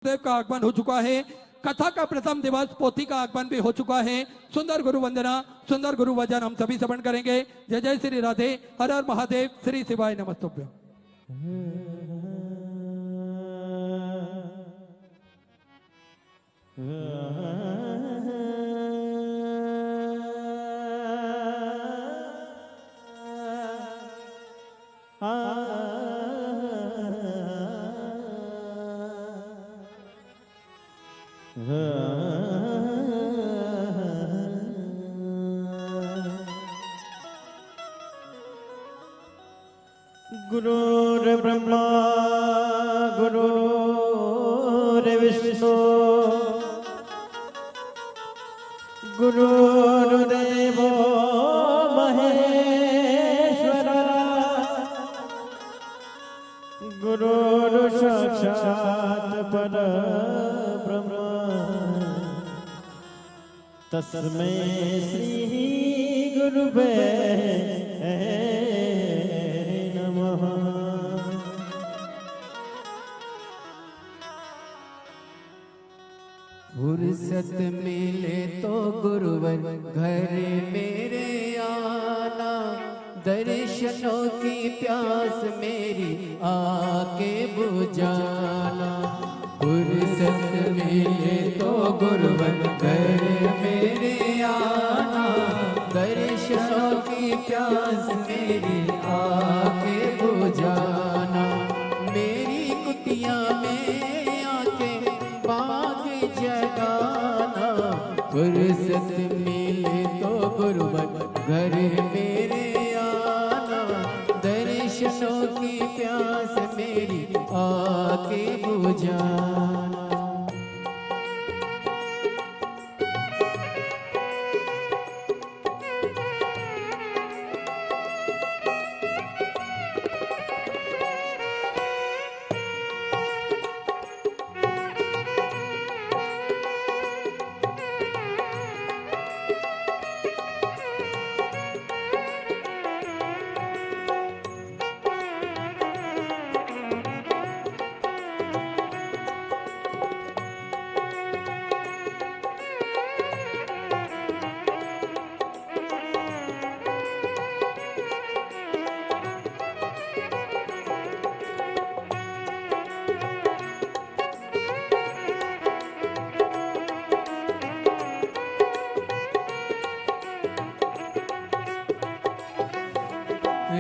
देव का आगमन हो चुका है। कथा का प्रथम दिवस पोथी का आगमन भी हो चुका है। सुंदर गुरु वंदना, सुंदर गुरु वचन हम सभी श्रवण करेंगे। जय जय श्री राधे, हर हर महादेव, श्री शिवाय नमस्तुभ्यं। गुरुर्ब्रह्मा गुरुर्विष्णु गुरुर्देवो महेश्वरा गुरुर्साक्षात् परब्रह्म तस्मै श्री गुरुवे नमः। फुर्सत मिले तो गुरुवर घर मेरे आना, दर्शनों की प्यास मेरी आके बुझाना। फुर्सत मिले तो गुरुवर घर मेरे आना, दर्शनों की प्यास मेरी आके बुझाना। मेरी कुटिया में आके बाग जगाना। फुर्सत मिले तो गुरुवर घर मेरे आना, दर्शनों की प्यास मेरी आके बुझाना।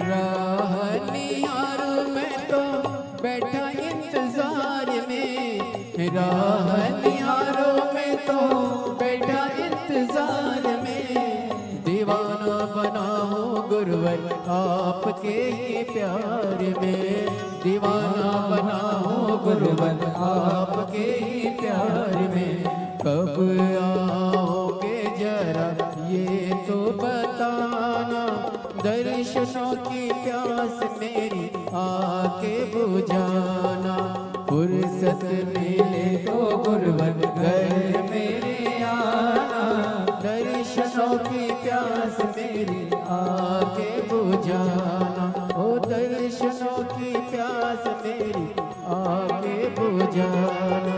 राह निहारूं मैं तो बैठा इंतजार में। राह निहारूं मैं तो बैठा इंतजार में। दीवाना बना हूँ गुरुवर आपके ही प्यार में। दीवाना बना हूँ गुरुवर आपके ही प्यार में। कब आओगे जरा ये तो बताना, दर्शनों की प्यास मेरी आके बुझाना। फुर्सत मिले तो गुरुवर घर मेरे आना, दर्शनों की प्यास मेरी आके बुझाना। ओ दर्शनों की प्यास मेरी आके बुझाना।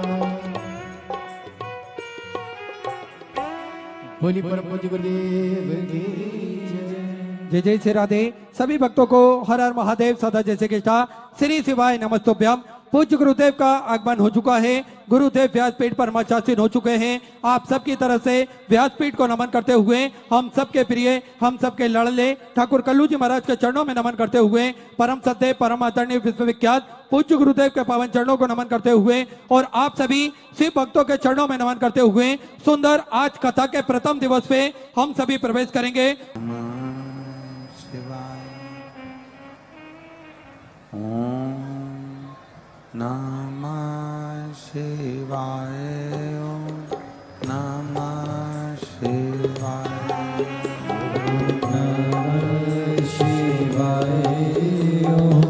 बोली परम पूज्य गुरुदेव की जय जय श्री राधे। सभी भक्तों को हर हर महादेव, सदा जैसे कृष्णा, श्री शिवाय नमस्तुभ्यम। पूज्य गुरुदेव का आगमन हो चुका है। गुरुदेव व्यासपीठ पर मचासीन हो चुके हैं। आप सबकी तरफ से व्यासपीठ को नमन करते हुए, हम सबके प्रिय, हम सबके लड़ले ठाकुर कल्लू जी महाराज के चरणों में नमन करते हुए, परम सत्य परम आदरणीय विश्वविख्यात पूज्य गुरुदेव के पावन चरणों को नमन करते हुए और आप सभी शिव भक्तों के चरणों में नमन करते हुए सुंदर आज कथा के प्रथम दिवस पे हम सभी प्रवेश करेंगे। नमः शिवाय, ओम नमः शिवाय, नमः शिवाय, ओम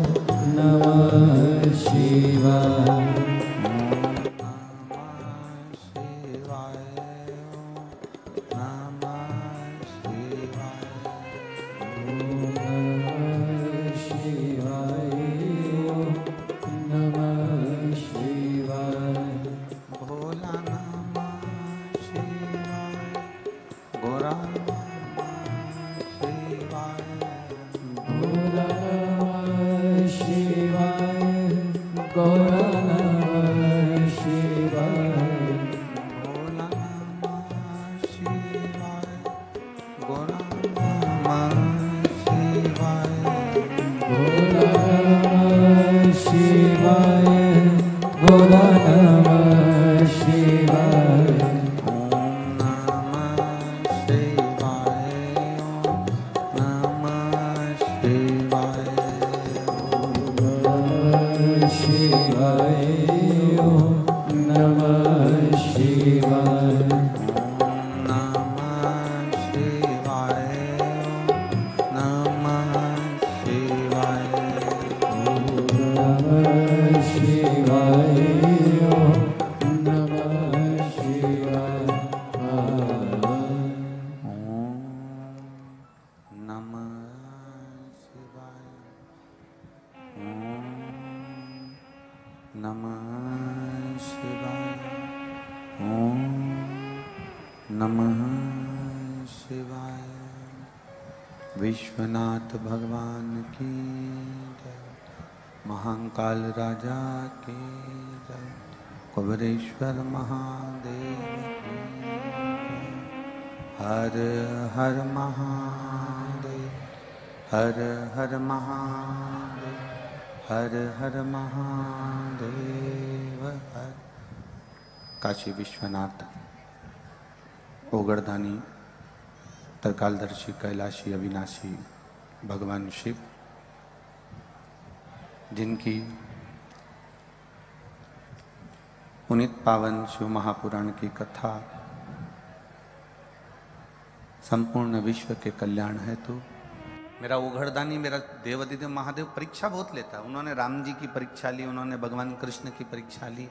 नमः शिवाय, नमः शिवाय, नमः शिवाय, नमः नमः शिवाय। ओम नमः शिवाय। ओम नमः शिवाय। विश्वनाथ भगवान की जय। महाकाल राजा की जय। कुबेरेश्वर महादेव की जय। हर हर महादेव। हर हर महादेव। हर हर महादेव। हर। काशी विश्वनाथ ओगरदानी त्रिकालदर्शी कैलाशी अविनाशी भगवान शिव, जिनकी पुनीत पावन शिव महापुराण की कथा संपूर्ण विश्व के कल्याण हेतु। मेरा ओघड़दानी, मेरा देवादिदेव महादेव परीक्षा बहुत लेता है। उन्होंने राम जी की परीक्षा ली, उन्होंने भगवान कृष्ण की परीक्षा ली,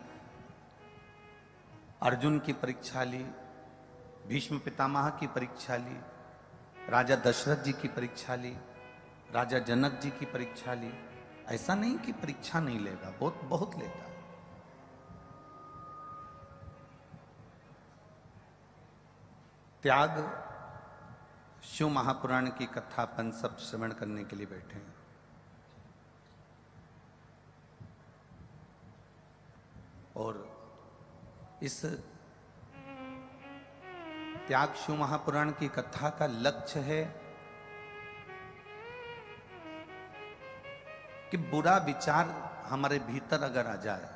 अर्जुन की परीक्षा ली, भीष्म पितामह की परीक्षा ली, राजा दशरथ जी की परीक्षा ली, राजा जनक जी की परीक्षा ली। ऐसा नहीं कि परीक्षा नहीं लेगा, बहुत बहुत लेता। त्याग शिव महापुराण की कथा अपन सब श्रवण करने के लिए बैठे हैं। और इस त्याग शिव महापुराण की कथा का लक्ष्य है कि बुरा विचार हमारे भीतर अगर आ जाए,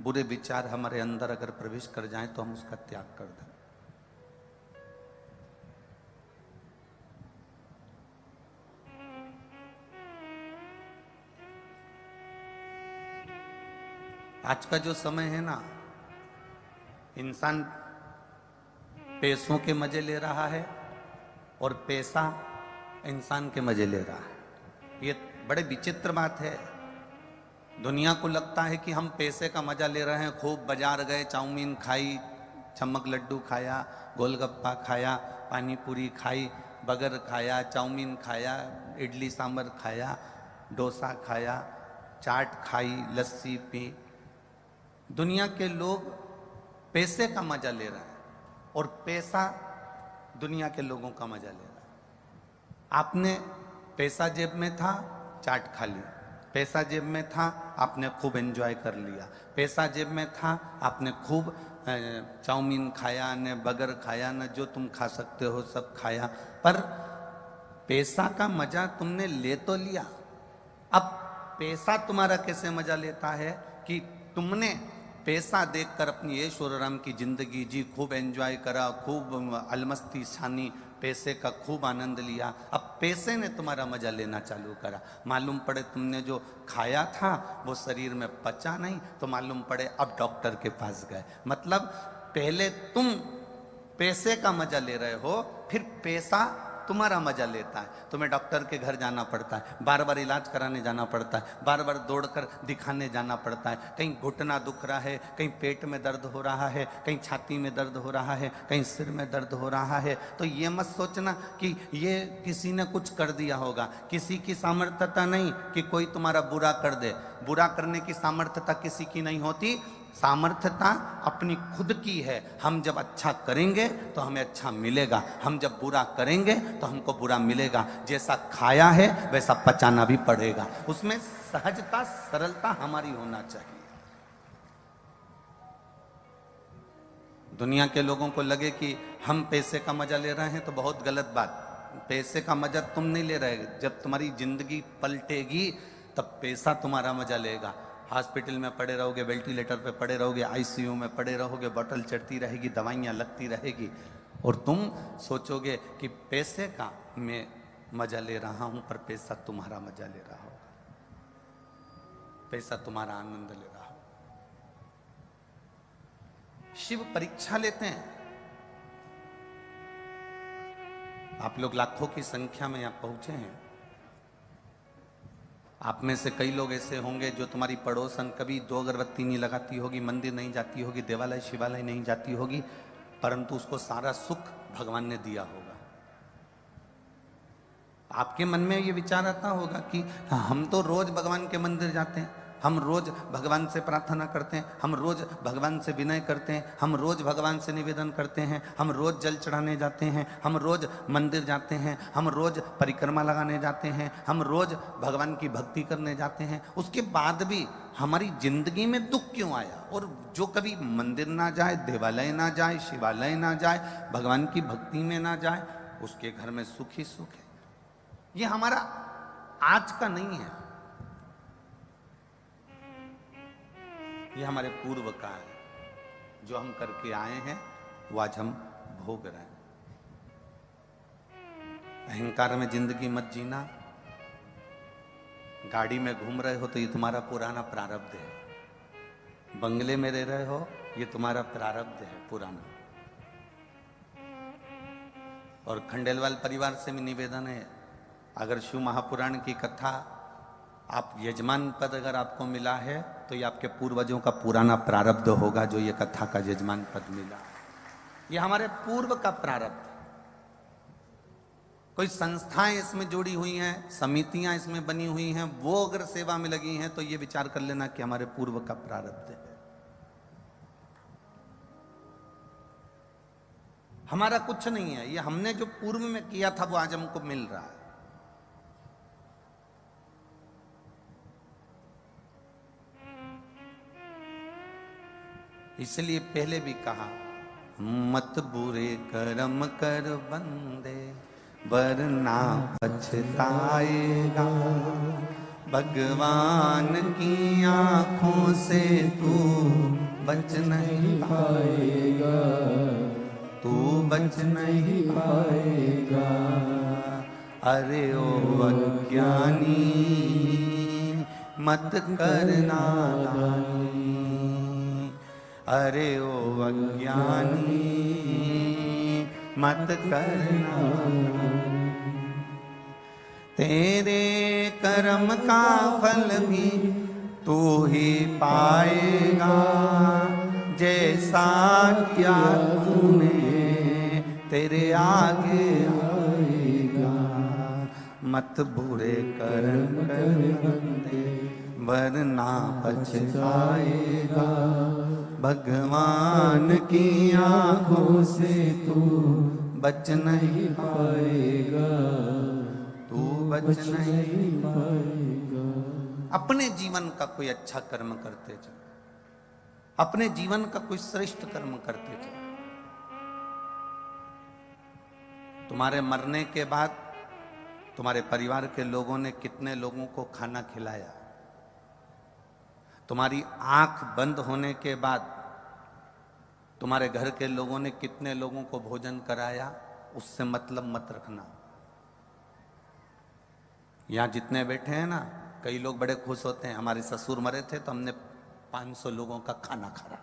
बुरे विचार हमारे अंदर अगर प्रवेश कर जाए तो हम उसका त्याग कर दें। आज का जो समय है ना, इंसान पैसों के मजे ले रहा है और पैसा इंसान के मजे ले रहा है। ये बड़े विचित्र बात है। दुनिया को लगता है कि हम पैसे का मजा ले रहे हैं। खूब बाजार गए, चाउमीन खाई, चमक लड्डू खाया, गोलगप्पा खाया, पानी पूरी खाई, बर्गर खाया, चाउमीन खाया, इडली सांभर खाया, डोसा खाया, चाट खाई, लस्सी पी। दुनिया के लोग पैसे का मजा ले रहे हैं और पैसा दुनिया के लोगों का मजा ले रहा है। आपने पैसा जेब में था, चाट खा ली। पैसा जेब में था, आपने खूब एंजॉय कर लिया। पैसा जेब में था, आपने खूब चाउमीन खाया, ने बर्गर खाया, न जो तुम खा सकते हो सब खाया। पर पैसा का मजा तुमने ले तो लिया। अब पैसा तुम्हारा कैसे मजा लेता है कि तुमने पैसा देखकर अपनी ऐश और आराम की जिंदगी जी, खूब एंजॉय करा, खूब अलमस्ती छानी, पैसे का खूब आनंद लिया। अब पैसे ने तुम्हारा मजा लेना चालू करा। मालूम पड़े तुमने जो खाया था वो शरीर में पचा नहीं, तो मालूम पड़े अब डॉक्टर के पास गए। मतलब पहले तुम पैसे का मजा ले रहे हो, फिर पैसा तुम्हारा मजा लेता है। तुम्हें डॉक्टर के घर जाना पड़ता है, बार बार इलाज कराने जाना पड़ता है, बार बार दौड़कर दिखाने जाना पड़ता है। कहीं घुटना दुख रहा है, कहीं पेट में दर्द हो रहा है, कहीं छाती में दर्द हो रहा है, कहीं सिर में दर्द हो रहा है। तो ये मत सोचना कि ये किसी ने कुछ कर दिया होगा। किसी की सामर्थ्यता नहीं कि कोई तुम्हारा बुरा कर दे। बुरा करने की सामर्थ्यता किसी की नहीं होती। सामर्थ्यता अपनी खुद की है। हम जब अच्छा करेंगे तो हमें अच्छा मिलेगा, हम जब बुरा करेंगे तो हमको बुरा मिलेगा। जैसा खाया है वैसा पचाना भी पड़ेगा। उसमें सहजता, सरलता हमारी होना चाहिए। दुनिया के लोगों को लगे कि हम पैसे का मजा ले रहे हैं तो बहुत गलत बात। पैसे का मजा तुम नहीं ले रहे। जब तुम्हारी जिंदगी पलटेगी तब पैसा तुम्हारा मजा लेगा। हॉस्पिटल में पड़े रहोगे, वेंटिलेटर पे पड़े रहोगे, आईसीयू में पड़े रहोगे, बोतल चढ़ती रहेगी, दवाइयाँ लगती रहेगी और तुम सोचोगे कि पैसे का मैं मजा ले रहा हूं, पर पैसा तुम्हारा मजा ले रहा होगा, पैसा तुम्हारा आनंद ले रहा होगा। शिव परीक्षा लेते हैं। आप लोग लाखों की संख्या में यहां पहुंचे हैं। आप में से कई लोग ऐसे होंगे जो तुम्हारी पड़ोसन कभी 2 अगरबत्ती नहीं लगाती होगी, मंदिर नहीं जाती होगी, देवालय शिवालय नहीं जाती होगी, परंतु उसको सारा सुख भगवान ने दिया होगा। आपके मन में ये विचार आता होगा कि हम तो रोज भगवान के मंदिर जाते हैं, हम रोज भगवान से प्रार्थना करते हैं, हम रोज भगवान से विनय करते हैं, हम रोज भगवान से निवेदन करते हैं, हम रोज जल चढ़ाने जाते हैं, हम रोज मंदिर जाते हैं, हम रोज परिक्रमा लगाने जाते हैं, हम रोज भगवान की भक्ति करने जाते हैं, उसके बाद भी हमारी जिंदगी में दुख क्यों आया? और जो कभी मंदिर ना जाए, देवालय ना जाए, शिवालय ना जाए, भगवान की भक्ति में ना जाए, उसके घर में सुख ही सुख है। ये हमारा आज का नहीं है, ये हमारे पूर्व का है। जो हम करके आए हैं वो आज हम भोग रहे हैं। अहंकार में जिंदगी मत जीना। गाड़ी में घूम रहे हो तो ये तुम्हारा पुराना प्रारब्ध है। बंगले में रह रहे हो, ये तुम्हारा प्रारब्ध है पुराना। और खंडेलवाल परिवार से भी निवेदन है, अगर शिव महापुराण की कथा आप यजमान पद अगर आपको मिला है तो ये आपके पूर्वजों का पुराना प्रारब्ध होगा, जो ये कथा का यजमान पद मिला। ये हमारे पूर्व का प्रारब्ध। कोई संस्थाएं इसमें जुड़ी हुई हैं, समितियां इसमें बनी हुई हैं, वो अगर सेवा में लगी हैं तो ये विचार कर लेना कि हमारे पूर्व का प्रारब्ध है। हमारा कुछ नहीं है, ये हमने जो पूर्व में किया था वो आज हमको मिल रहा है। इसलिए पहले भी कहा, मत बुरे कर्म कर बंदे वरना पछताएगा। भगवान की आंखों से तू बच नहीं पाएगा, तू बच नहीं पाएगा। अरे ओ अज्ञानी मत करना दानी, अरे ओ अज्ञानी मत करना। तेरे कर्म का फल भी तू ही पाएगा, जैसा किया तूने तेरे आगे आएगा। मत बुरे कर्म कर बंदे वरना पछताएगा। भगवान की आंखों से तू बच नहीं पाएगा, तू बच नहीं पाएगा। अपने जीवन का कोई अच्छा कर्म करते जाओ, अपने जीवन का कोई श्रेष्ठ कर्म करते जाओ। तुम्हारे मरने के बाद तुम्हारे परिवार के लोगों ने कितने लोगों को खाना खिलाया? तुम्हारी आंख बंद होने के बाद तुम्हारे घर के लोगों ने कितने लोगों को भोजन कराया? उससे मतलब मत रखना। यहां जितने बैठे हैं ना, कई लोग बड़े खुश होते हैं, हमारे ससुर मरे थे तो हमने 500 लोगों का खाना खाया।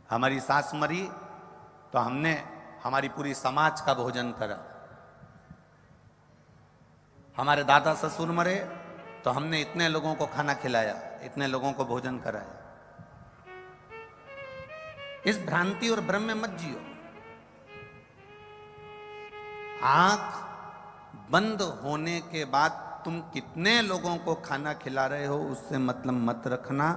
हमारी सास मरी तो हमने हमारी पूरी समाज का भोजन करा। हमारे दादा ससुर मरे तो हमने इतने लोगों को खाना खिलाया, इतने लोगों को भोजन कराया। इस भ्रांति और भ्रम में मत जियो। आंख बंद होने के बाद तुम कितने लोगों को खाना खिला रहे हो उससे मतलब मत रखना।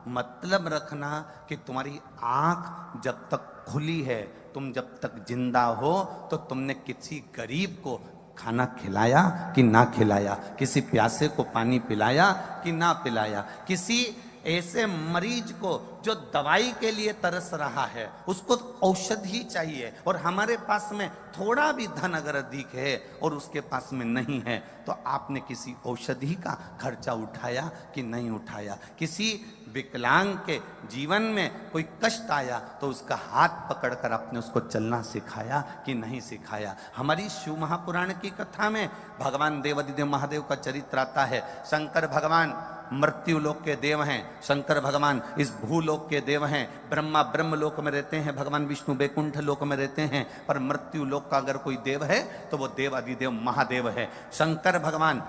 मतलब रखना कि तुम्हारी आंख जब तक खुली है, तुम जब तक जिंदा हो, तो तुमने किसी गरीब को खाना खिलाया कि ना खिलाया, किसी प्यासे को पानी पिलाया कि ना पिलाया, किसी ऐसे मरीज को जो दवाई के लिए तरस रहा है उसको औषधि चाहिए, और हमारे पास में थोड़ा भी धन अगर अधिक है और उसके पास में नहीं है तो आपने किसी औषधि का खर्चा उठाया कि नहीं उठाया? किसी विकलांग के जीवन में कोई कष्ट आया तो उसका हाथ पकड़कर आपने उसको चलना सिखाया कि नहीं सिखाया? हमारी शिव महापुराण की कथा में भगवान देवाधिदेव महादेव का चरित्र आता है। शंकर भगवान मृत्यु लोक के देव हैं, शंकर भगवान इस भूलोक के देव हैं, ब्रह्मा ब्रह्म लोक में रहते हैं, भगवान विष्णु बैकुंठ लोक में रहते हैं, पर मृत्यु लोक का अगर कोई देव है तो वो देव अधिदेव महादेव है। शंकर भगवान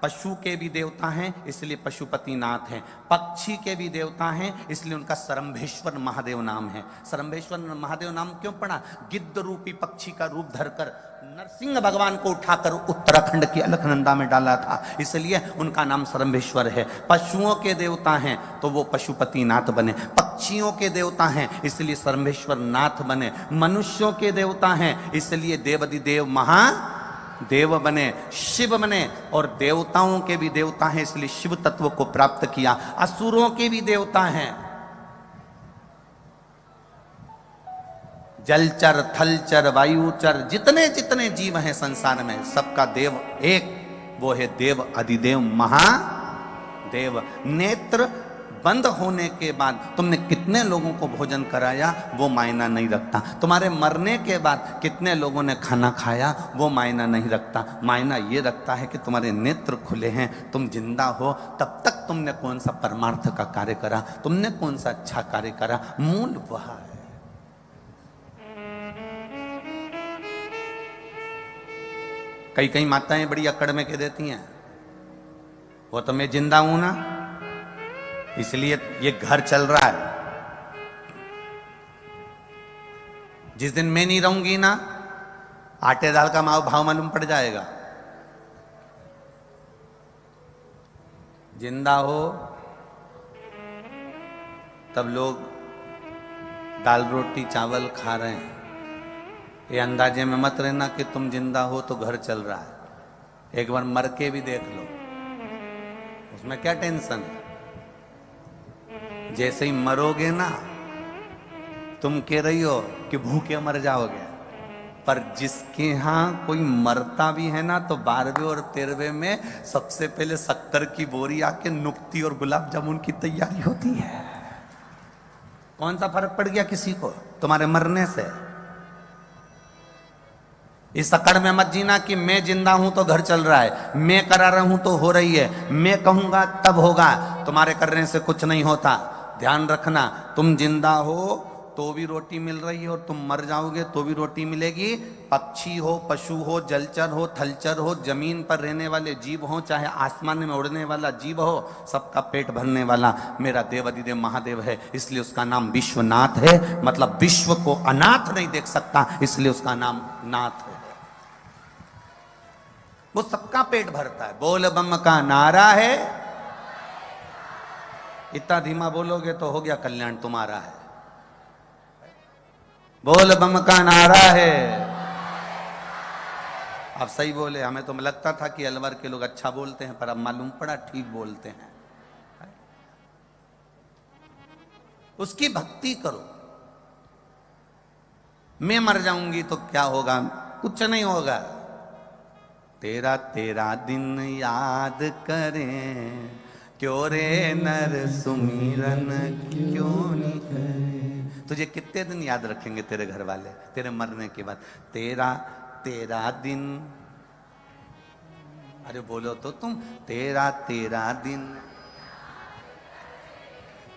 पशु के भी देवता हैं इसलिए पशुपतिनाथ हैं, पक्षी के भी देवता हैं इसलिए उनका सरम्भेश्वर महादेव नाम है। सरम्भेश्वर महादेव नाम क्यों पड़ा? गिद्ध रूपी पक्षी का रूप धरकर नरसिंह भगवान को उठाकर उत्तराखंड की अलकनंदा में डाला था, इसलिए उनका नाम सरम्भेश्वर है। पशुओं के देवता हैं तो वो पशुपतिनाथ बने, पक्षियों के देवता हैं इसलिए सरम्भेश्वर नाथ बने, मनुष्यों के देवता हैं इसलिए देवाधिदेव महादेव बने, शिव बने, और देवताओं के भी देवता हैं इसलिए शिव तत्व को प्राप्त किया। असुरों के भी देवता हैं, जलचर, थलचर, वायुचर, जितने जितने जीव हैं संसार में सबका देव एक, वो है देव अधिदेव महादेव। नेत्र बंद होने के बाद तुमने कितने लोगों को भोजन कराया वो मायना नहीं रखता, तुम्हारे मरने के बाद कितने लोगों ने खाना खाया वो मायना नहीं रखता। मायना ये रखता है कि तुम्हारे नेत्र खुले हैं, तुम जिंदा हो, तब तक तुमने कौन सा परमार्थ का कार्य करा, तुमने कौन सा अच्छा कार्य करा, मूल वह है। कई कई माताएं बड़ी अकड़ में कह देती हैं, वो तो मैं जिंदा हूं ना इसलिए ये घर चल रहा है, जिस दिन मैं नहीं रहूंगी ना आटे दाल का भाव मालूम पड़ जाएगा। जिंदा हो तब लोग दाल रोटी चावल खा रहे हैं, ये अंदाजे में मत रहना कि तुम जिंदा हो तो घर चल रहा है। एक बार मर के भी देख लो, उसमें क्या टेंशन है। जैसे ही मरोगे ना तुम कह रही हो कि भूखे मर जाओगे, पर जिसके यहां कोई मरता भी है ना तो 12वें और 13वें में सबसे पहले शक्कर की बोरी आके नुक्ती और गुलाब जामुन की तैयारी होती है। कौन सा फर्क पड़ गया किसी को तुम्हारे मरने से? इस अकड़ में मत जीना कि मैं जिंदा हूं तो घर चल रहा है, मैं करा रहा हूं तो हो रही है, मैं कहूंगा तब होगा। तुम्हारे करने से कुछ नहीं होता। ध्यान रखना, तुम जिंदा हो तो भी रोटी मिल रही है और तुम मर जाओगे तो भी रोटी मिलेगी। पक्षी हो, पशु हो, जलचर हो, थलचर हो, जमीन पर रहने वाले जीव हो, चाहे आसमान में उड़ने वाला जीव हो, सबका पेट भरने वाला मेरा देवाधिदेव महादेव है, इसलिए उसका नाम विश्वनाथ है। मतलब विश्व को अनाथ नहीं देख सकता इसलिए उसका नाम नाथ है। वो सबका पेट भरता है। बोल बम का नारा है, इतना धीमा बोलोगे तो हो गया कल्याण तुम्हारा है। बोल बम का नारा है। अब सही बोले, हमें तो लगता था कि अलवर के लोग अच्छा बोलते हैं, पर अब मालूम पड़ा ठीक बोलते हैं। उसकी भक्ति करो। मैं मर जाऊंगी तो क्या होगा? कुछ नहीं होगा। तेरा तेरा दिन याद करें, क्यों रे नर सुमिरन क्यों नहीं करे। तुझे कितने दिन याद रखेंगे तेरे घर वाले तेरे मरने के बाद? तेरा तेरा दिन, अरे बोलो तो तुम, तेरा तेरा दिन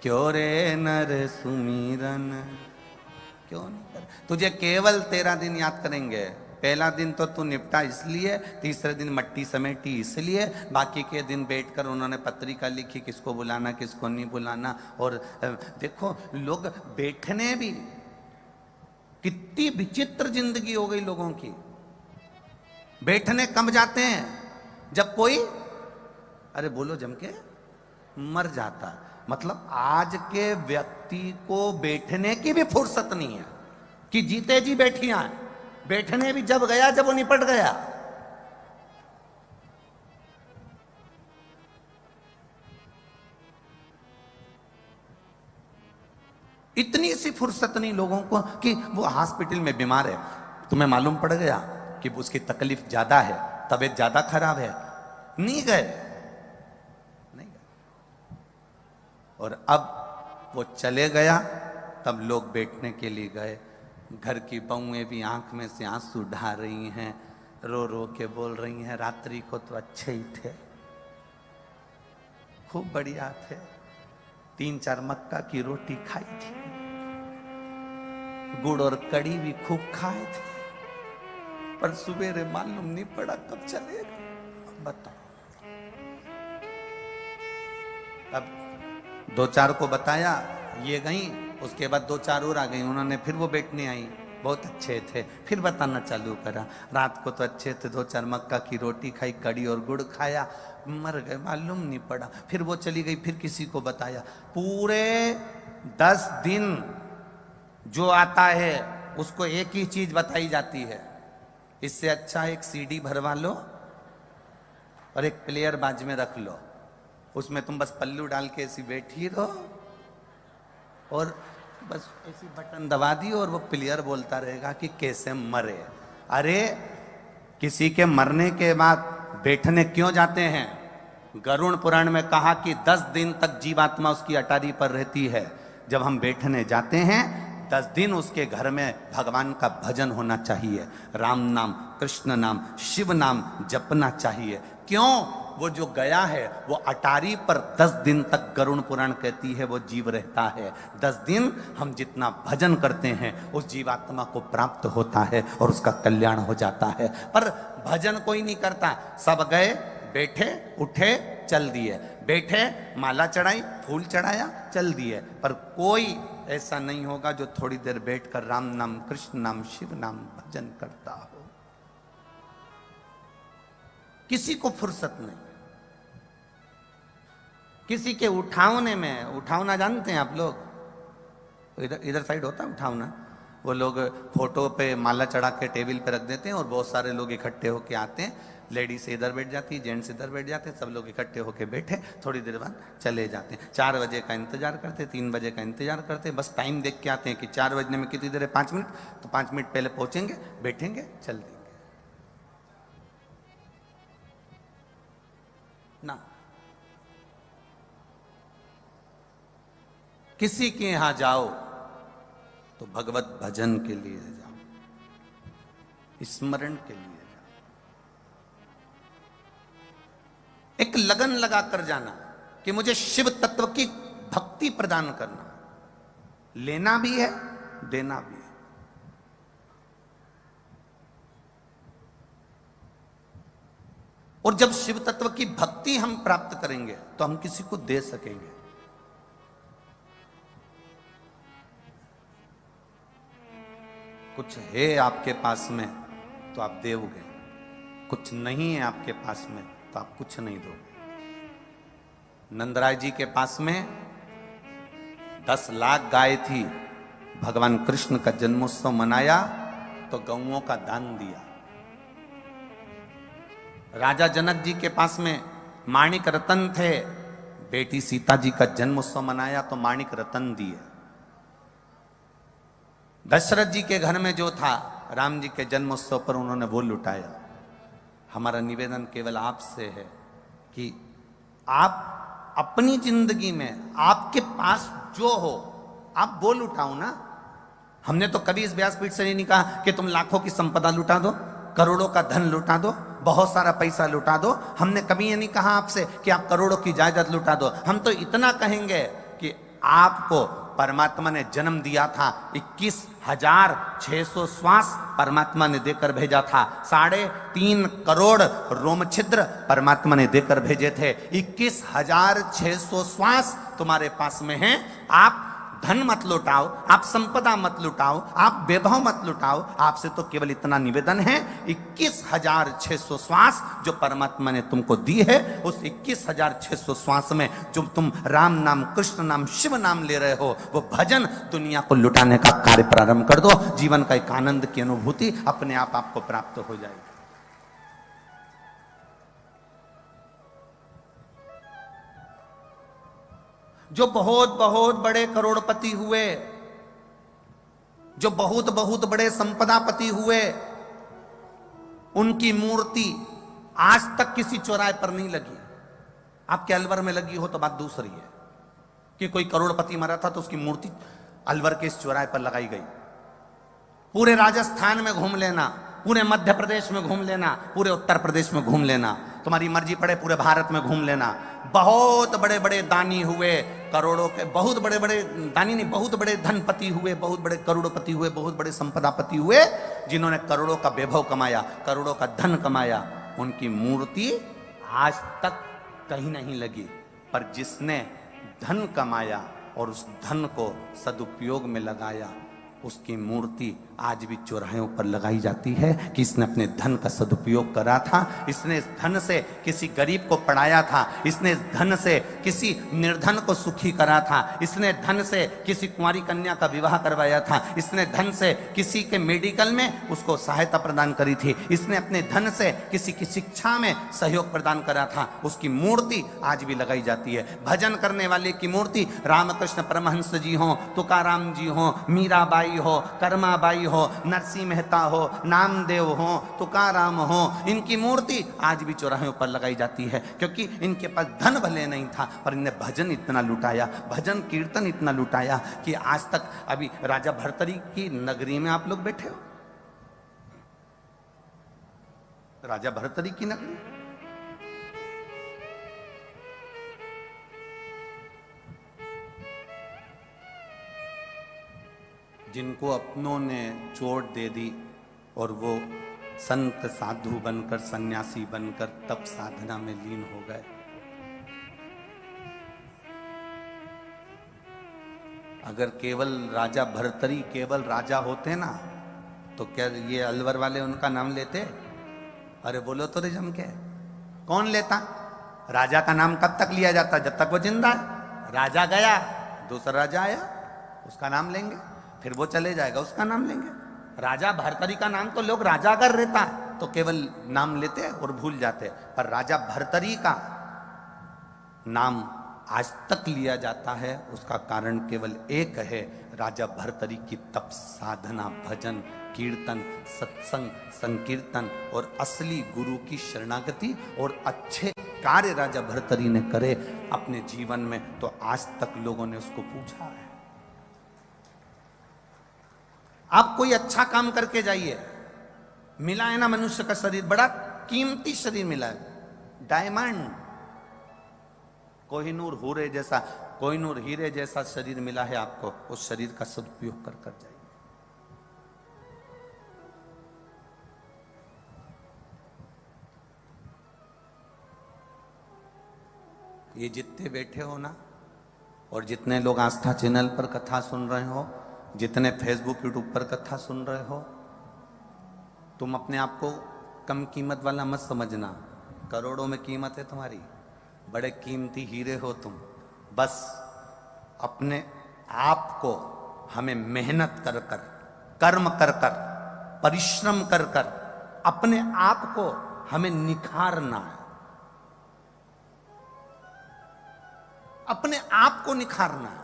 क्यों रे नर सुमिरन क्यों नहीं करे। तुझे केवल तेरा दिन याद करेंगे। पहला दिन तो तू निपटा इसलिए, तीसरे दिन मट्टी समेटी इसलिए, बाकी के दिन बैठकर उन्होंने पत्रिका लिखी किसको बुलाना किसको नहीं बुलाना। और देखो लोग बैठने भी, कितनी विचित्र जिंदगी हो गई लोगों की। बैठने कम जाते हैं जब कोई, अरे बोलो जम के, मर जाता। मतलब आज के व्यक्ति को बैठने की भी फुर्सत नहीं है कि जीते जी बैठिया है। बैठने भी जब गया जब वो निपट गया। इतनी सी फुर्सत नहीं लोगों को कि वो हॉस्पिटल में बीमार है, तुम्हें मालूम पड़ गया कि उसकी तकलीफ ज्यादा है, तबीयत ज्यादा खराब है, नहीं गए। और अब वो चले गया तब लोग बैठने के लिए गए। घर की बहुएं भी आंख में से आंसू ढा रही हैं, रो रो के बोल रही हैं, रात्रि को तो अच्छे ही थे, खूब बढ़िया थे, 3-4 मक्का की रोटी खाई थी, गुड़ और कड़ी भी खूब खाए थे, पर सुबेरे मालूम नहीं पड़ा कब चलेगा। बताओ अब 2-4 को बताया, ये गई, उसके बाद 2-4 और आ गई, उन्होंने फिर वो बैठने आई, बहुत अच्छे थे, फिर बताना चालू करा, रात को तो अच्छे थे, 2-4 मक्का की रोटी खाई, कड़ी और गुड़ खाया, मर गए, मालूम नहीं पड़ा। फिर वो चली गई, फिर किसी को बताया। पूरे 10 दिन जो आता है उसको एक ही चीज बताई जाती है, इससे अच्छा एक सीडी भरवा लो और एक प्लेयर बाज में रख लो, उसमें तुम बस पल्लू डाल के ऐसी बैठी रहो और बस ऐसी बटन दबा दी और वो प्लेयर बोलता रहेगा कि कैसे मरे। अरे किसी के मरने के बाद बैठने क्यों जाते हैं? गरुड़ पुराण में कहा कि 10 दिन तक जीवात्मा उसकी अटारी पर रहती है। जब हम बैठने जाते हैं 10 दिन उसके घर में भगवान का भजन होना चाहिए, राम नाम, कृष्ण नाम, शिव नाम जपना चाहिए। क्यों? वो जो गया है वो अटारी पर 10 दिन तक, गरुड़ पुराण कहती है, वो जीव रहता है। 10 दिन हम जितना भजन करते हैं उस जीवात्मा को प्राप्त होता है और उसका कल्याण हो जाता है। पर भजन कोई नहीं करता, सब गए, बैठे, उठे, चल दिए, बैठे, माला चढ़ाई, फूल चढ़ाया, चल दिए। पर कोई ऐसा नहीं होगा जो थोड़ी देर बैठकर राम नाम, कृष्ण नाम, शिव नाम भजन करता हो। किसी को फुर्सत नहीं। किसी के उठावने में, उठावना जानते हैं आप लोग? इधर साइड होता है उठावना, वो लोग फोटो पे माला चढ़ा के टेबल पे रख देते हैं और बहुत सारे लोग इकट्ठे होके आते हैं, लेडीज इधर बैठ जाती है, जेंट्स इधर बैठ जाते हैं, सब लोग इकट्ठे होके बैठे, थोड़ी देर बाद चले जाते हैं। 4 बजे का इंतजार करते, 3 बजे का इंतजार करते, बस टाइम देख के आते हैं कि 4 बजने में कितनी देर है, 5 मिनट, तो 5 मिनट पहले पहुंचेंगे, बैठेंगे, चल देंगे ना। किसी के यहां जाओ तो भगवत भजन के लिए जाओ, स्मरण के लिए जाओ, एक लगन लगा कर जाना कि मुझे शिव तत्व की भक्ति प्रदान करना, लेना भी है, देना भी है। और जब शिव तत्व की भक्ति हम प्राप्त करेंगे तो हम किसी को दे सकेंगे। कुछ है आपके पास में तो आप दोगे, कुछ नहीं है आपके पास में तो आप कुछ नहीं दोगे। नंदराय जी के पास में 10 लाख गाय थी, भगवान कृष्ण का जन्मोत्सव मनाया तो गौओं का दान दिया। राजा जनक जी के पास में माणिक रतन थे, बेटी सीता जी का जन्मोत्सव मनाया तो माणिक रतन दिए। दशरथ जी के घर में जो था, राम जी के जन्मोत्सव पर उन्होंने वो लुटाया। हमारा निवेदन केवल आपसे है कि आप अपनी जिंदगी में आपके पास जो हो आप वो लुटाओ ना। हमने तो कभी इस व्यासपीठ से नहीं कहा कि तुम लाखों की संपदा लुटा दो, करोड़ों का धन लुटा दो, बहुत सारा पैसा लुटा दो। हमने कभी ये नहीं कहा आपसे कि आप करोड़ों की जायदाद लुटा दो। हम तो इतना कहेंगे कि आपको परमात्मा ने जन्म दिया था, 21,600 श्वास परमात्मा ने देकर भेजा था, 3.5 करोड़ रोम छिद्र परमात्मा ने देकर भेजे थे। 21,600 श्वास तुम्हारे पास में हैं। आप धन मत लुटाओ, आप संपदा मत लुटाओ, आप वैभव मत लुटाओ। आपसे तो केवल इतना निवेदन है, 21,600 श्वास जो परमात्मा ने तुमको दी है, उस 21,600 श्वास में जो तुम राम नाम, कृष्ण नाम, शिव नाम ले रहे हो, वो भजन दुनिया को लुटाने का कार्य प्रारंभ कर दो। जीवन का एक आनंद की अनुभूति अपने आप आपको प्राप्त हो जाएगी। जो बहुत बहुत बड़े करोड़पति हुए, जो बहुत बहुत बड़े संपदापति हुए, उनकी मूर्ति आज तक किसी चौराहे पर नहीं लगी। आपके अलवर में लगी हो तो बात दूसरी है कि कोई करोड़पति मरा था तो उसकी मूर्ति अलवर के इस चौराहे पर लगाई गई। पूरे राजस्थान में घूम लेना, पूरे मध्य प्रदेश में घूम लेना, पूरे उत्तर प्रदेश में घूम लेना, तुम्हारी मर्जी पड़े पूरे भारत में घूम लेना। बहुत बड़े बड़े दानी हुए, करोड़ों के, बहुत बड़े बड़े दानी नहीं, बहुत बड़े धनपति हुए, बहुत बड़े करोड़पति हुए, बहुत बड़े संपदापति हुए, जिन्होंने करोड़ों का वैभव कमाया, करोड़ों का धन कमाया। उनकी मूर्ति आज तक कहीं नहीं लगी। पर जिसने धन कमाया और उस धन को सदुपयोग में लगाया, उसकी मूर्ति आज भी चौराहों पर लगाई जाती है कि इसने अपने धन का सदुपयोग करा था, इसने इस धन से किसी गरीब को पढ़ाया था, इसने इस धन से किसी निर्धन को सुखी करा था, इसने धन से किसी कुंवारी कन्या का विवाह करवाया था, इसने धन से किसी के मेडिकल में उसको सहायता प्रदान करी थी, इसने अपने धन से किसी की शिक्षा में सहयोग प्रदान करा था। उसकी मूर्ति आज भी लगाई जाती है। भजन करने वाले की मूर्ति रामकृष्ण परमहंस जी हो, तुकाराम जी हो, मीराबाई हो, कर्माबाई हो, नरसिंह मेहता हो, नामदेव हो, तुकाराम हो, इनकी मूर्ति आज भी चौराहों पर लगाई जाती है, क्योंकि इनके पास धन भले नहीं था पर इन्हें भजन इतना लुटाया, भजन कीर्तन इतना लुटाया कि आज तक अभी राजा भर्तरी की नगरी में आप लोग बैठे हो, राजा भर्तरी की नगरी, जिनको अपनों ने चोट दे दी और वो संत साधु बनकर, सन्यासी बनकर तप साधना में लीन हो गए। अगर केवल राजा भर्तरी केवल राजा होते ना तो क्या ये अलवर वाले उनका नाम लेते? अरे बोलो तो रे जम के, कौन लेता? राजा का नाम कब तक लिया जाता? जब तक वो जिंदा है। राजा गया, दूसरा राजा आया, उसका नाम लेंगे, फिर वो चले जाएगा, उसका नाम लेंगे। राजा भर्तरी का नाम तो लोग राजा अगर रहता तो केवल नाम लेते और भूल जाते, पर राजा भर्तरी का नाम आज तक लिया जाता है। उसका कारण केवल एक है, राजा भर्तरी की तप साधना, भजन कीर्तन, सत्संग, संकीर्तन और असली गुरु की शरणागति और अच्छे कार्य राजा भर्तरी ने करे अपने जीवन में, तो आज तक लोगों ने उसको पूछा है। आप कोई अच्छा काम करके जाइए, मिला है ना मनुष्य का शरीर, बड़ा कीमती शरीर मिला है, डायमंड, कोहिनूर हीरे जैसा, कोहिनूर हीरे जैसा शरीर मिला है आपको, उस शरीर का सदुपयोग कर जाइए। ये जितने बैठे हो ना, और जितने लोग आस्था चैनल पर कथा सुन रहे हो, जितने फेसबुक यूट्यूब पर कथा सुन रहे हो, तुम अपने आप को कम कीमत वाला मत समझना, करोड़ों में कीमत है तुम्हारी, बड़े कीमती हीरे हो तुम। बस अपने आप को हमें मेहनत कर कर, कर्म कर कर, परिश्रम कर कर अपने आप को हमें निखारना है, अपने आप को निखारना है।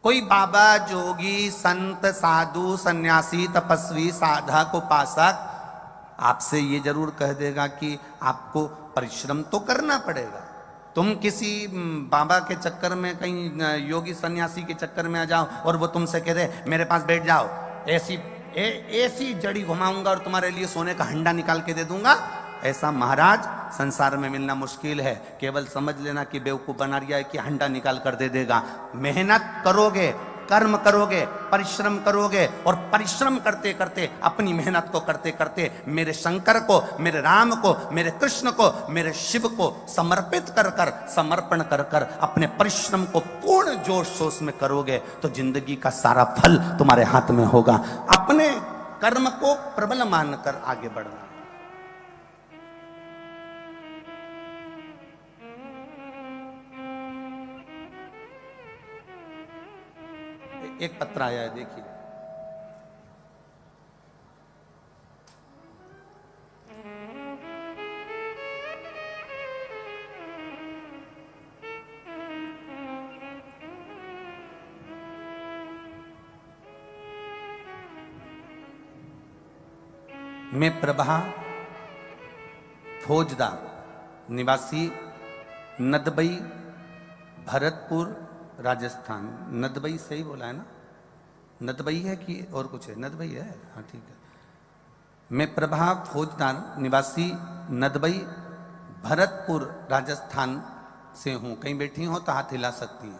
कोई बाबा, जोगी, संत, साधु, सन्यासी, तपस्वी, साधक, उपासक आपसे ये जरूर कह देगा कि आपको परिश्रम तो करना पड़ेगा। तुम किसी बाबा के चक्कर में, कहीं योगी सन्यासी के चक्कर में आ जाओ और वो तुमसे कह दे मेरे पास बैठ जाओ, ऐसी जड़ी घुमाऊंगा और तुम्हारे लिए सोने का हंडा निकाल के दे दूंगा, ऐसा महाराज संसार में मिलना मुश्किल है। केवल समझ लेना कि बेवकूफ बना रिया है कि हंडा निकाल कर दे देगा। मेहनत करोगे, कर्म करोगे, परिश्रम करोगे, और परिश्रम करते करते, अपनी मेहनत को करते करते मेरे शंकर को, मेरे राम को, मेरे कृष्ण को, मेरे शिव को समर्पित कर कर, समर्पण कर कर अपने परिश्रम को पूर्ण जोश शोश में करोगे तो जिंदगी का सारा फल तुम्हारे हाथ में होगा। अपने कर्म को प्रबल मानकर आगे बढ़ना। एक पत्र आया है, देखिए। मैं प्रभा फौजदार, निवासी नदबई, भरतपुर, राजस्थान। नदबई सही बोला है ना? नदबई है कि और कुछ है? नदबई है, हाँ ठीक है। मैं प्रभा फौजदार, निवासी नदबई, भरतपुर, राजस्थान से हूँ। कहीं बैठी हो तो हाथ हिला सकती हैं।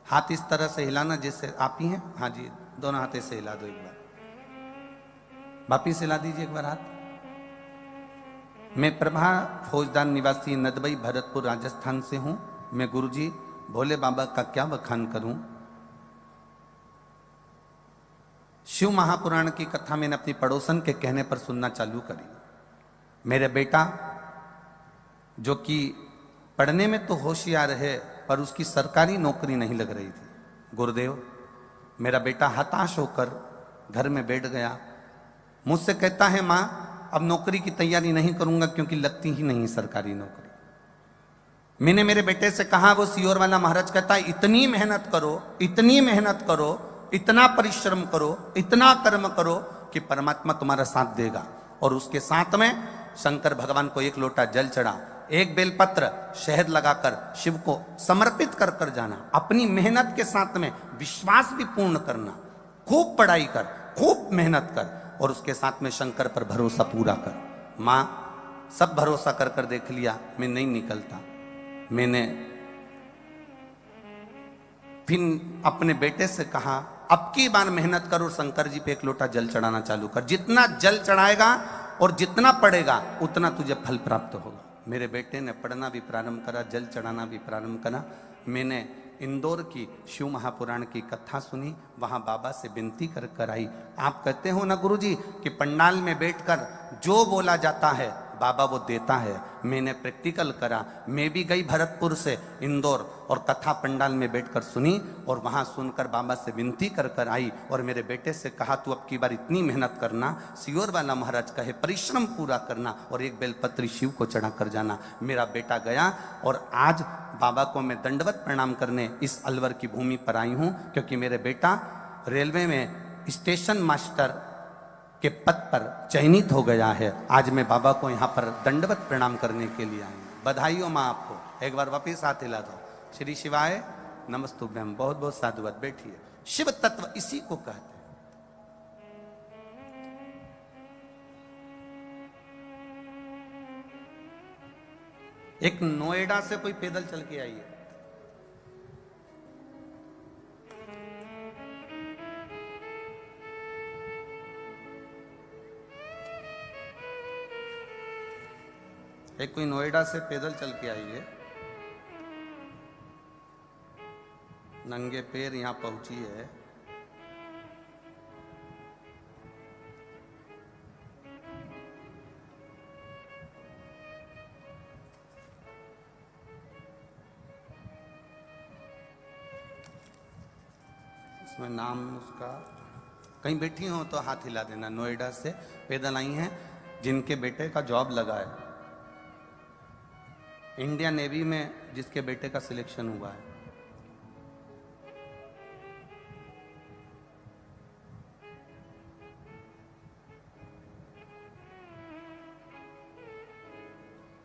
हाथ इस तरह से हिलाना जैसे आप ही हैं। हाँ जी, दोनों हाथे से हिला दो एक बार। वापिस हिला दीजिए एक बार हाथ। मैं प्रभा फौजदार निवासी नदबई भरतपुर राजस्थान से हूं। मैं गुरुजी भोले बाबा का क्या बखान करूं। शिव महापुराण की कथा मैंने अपनी पड़ोसन के कहने पर सुनना चालू करी। मेरे बेटा जो कि पढ़ने में तो होशियार है पर उसकी सरकारी नौकरी नहीं लग रही थी। गुरुदेव, मेरा बेटा हताश होकर घर में बैठ गया। मुझसे कहता है मां अब नौकरी की तैयारी नहीं करूंगा क्योंकि लगती ही नहीं सरकारी नौकरी। मैंने मेरे बेटे से कहा, वो सियोर वाला महाराज कहता है इतनी मेहनत करो, इतनी मेहनत करो, इतना परिश्रम करो, इतना कर्म करो कि परमात्मा तुम्हारा साथ देगा। और उसके साथ में शंकर भगवान को एक लोटा जल चढ़ा, एक बेलपत्र शहद लगाकर शिव को समर्पित कर कर जाना। अपनी मेहनत के साथ में विश्वास भी पूर्ण करना। खूब पढ़ाई कर, खूब मेहनत कर और उसके साथ में शंकर पर भरोसा पूरा कर। मां सब भरोसा कर कर देख लिया, मैं नहीं निकलता। मैंने फिर अपने बेटे से कहा, अब की बार मेहनत करो, शंकर जी पे एक लोटा जल चढ़ाना चालू कर। जितना जल चढ़ाएगा और जितना पढ़ेगा उतना तुझे फल प्राप्त होगा। मेरे बेटे ने पढ़ना भी प्रारंभ करा, जल चढ़ाना भी प्रारंभ करा। मैंने इंदौर की शिव महापुराण की कथा सुनी, वहां बाबा से विनती कर कर आई। आप कहते हो ना गुरुजी कि पंडाल में बैठकर जो बोला जाता है बाबा वो देता है। मैंने प्रैक्टिकल करा। मैं भी गई भरतपुर से इंदौर और कथा पंडाल में बैठकर सुनी और वहां सुनकर बाबा से विनती कर कर आई और मेरे बेटे से कहा, तू अब की बार इतनी मेहनत करना, सियोर वाला महाराज कहे परिश्रम पूरा करना और एक बेलपत्री शिव को चढ़ा कर जाना। मेरा बेटा गया और आज बाबा को मैं दंडवत प्रणाम करने इस अलवर की भूमि पर आई हूं क्योंकि मेरे बेटा रेलवे में स्टेशन मास्टर के पद पर चयनित हो गया है। आज मैं बाबा को यहाँ पर दंडवत प्रणाम करने के लिए आई हूँ। बधाई हो माँ आपको। एक बार वापिस हाथ हिला दो। श्री शिवाय नमस्तुभ्यम। बहुत बहुत साधुवाद। बैठिए। शिव तत्व इसी को कहते हैं। एक नोएडा से कोई पैदल चल के आई है। एक कोई नोएडा से पैदल चल के आई है, नंगे पैर यहां पहुंची है। इसमें नाम उसका, कहीं बैठी हो तो हाथ हिला देना। नोएडा से पैदल आई हैं, जिनके बेटे का जॉब लगा है इंडियन नेवी में, जिसके बेटे का सिलेक्शन हुआ है।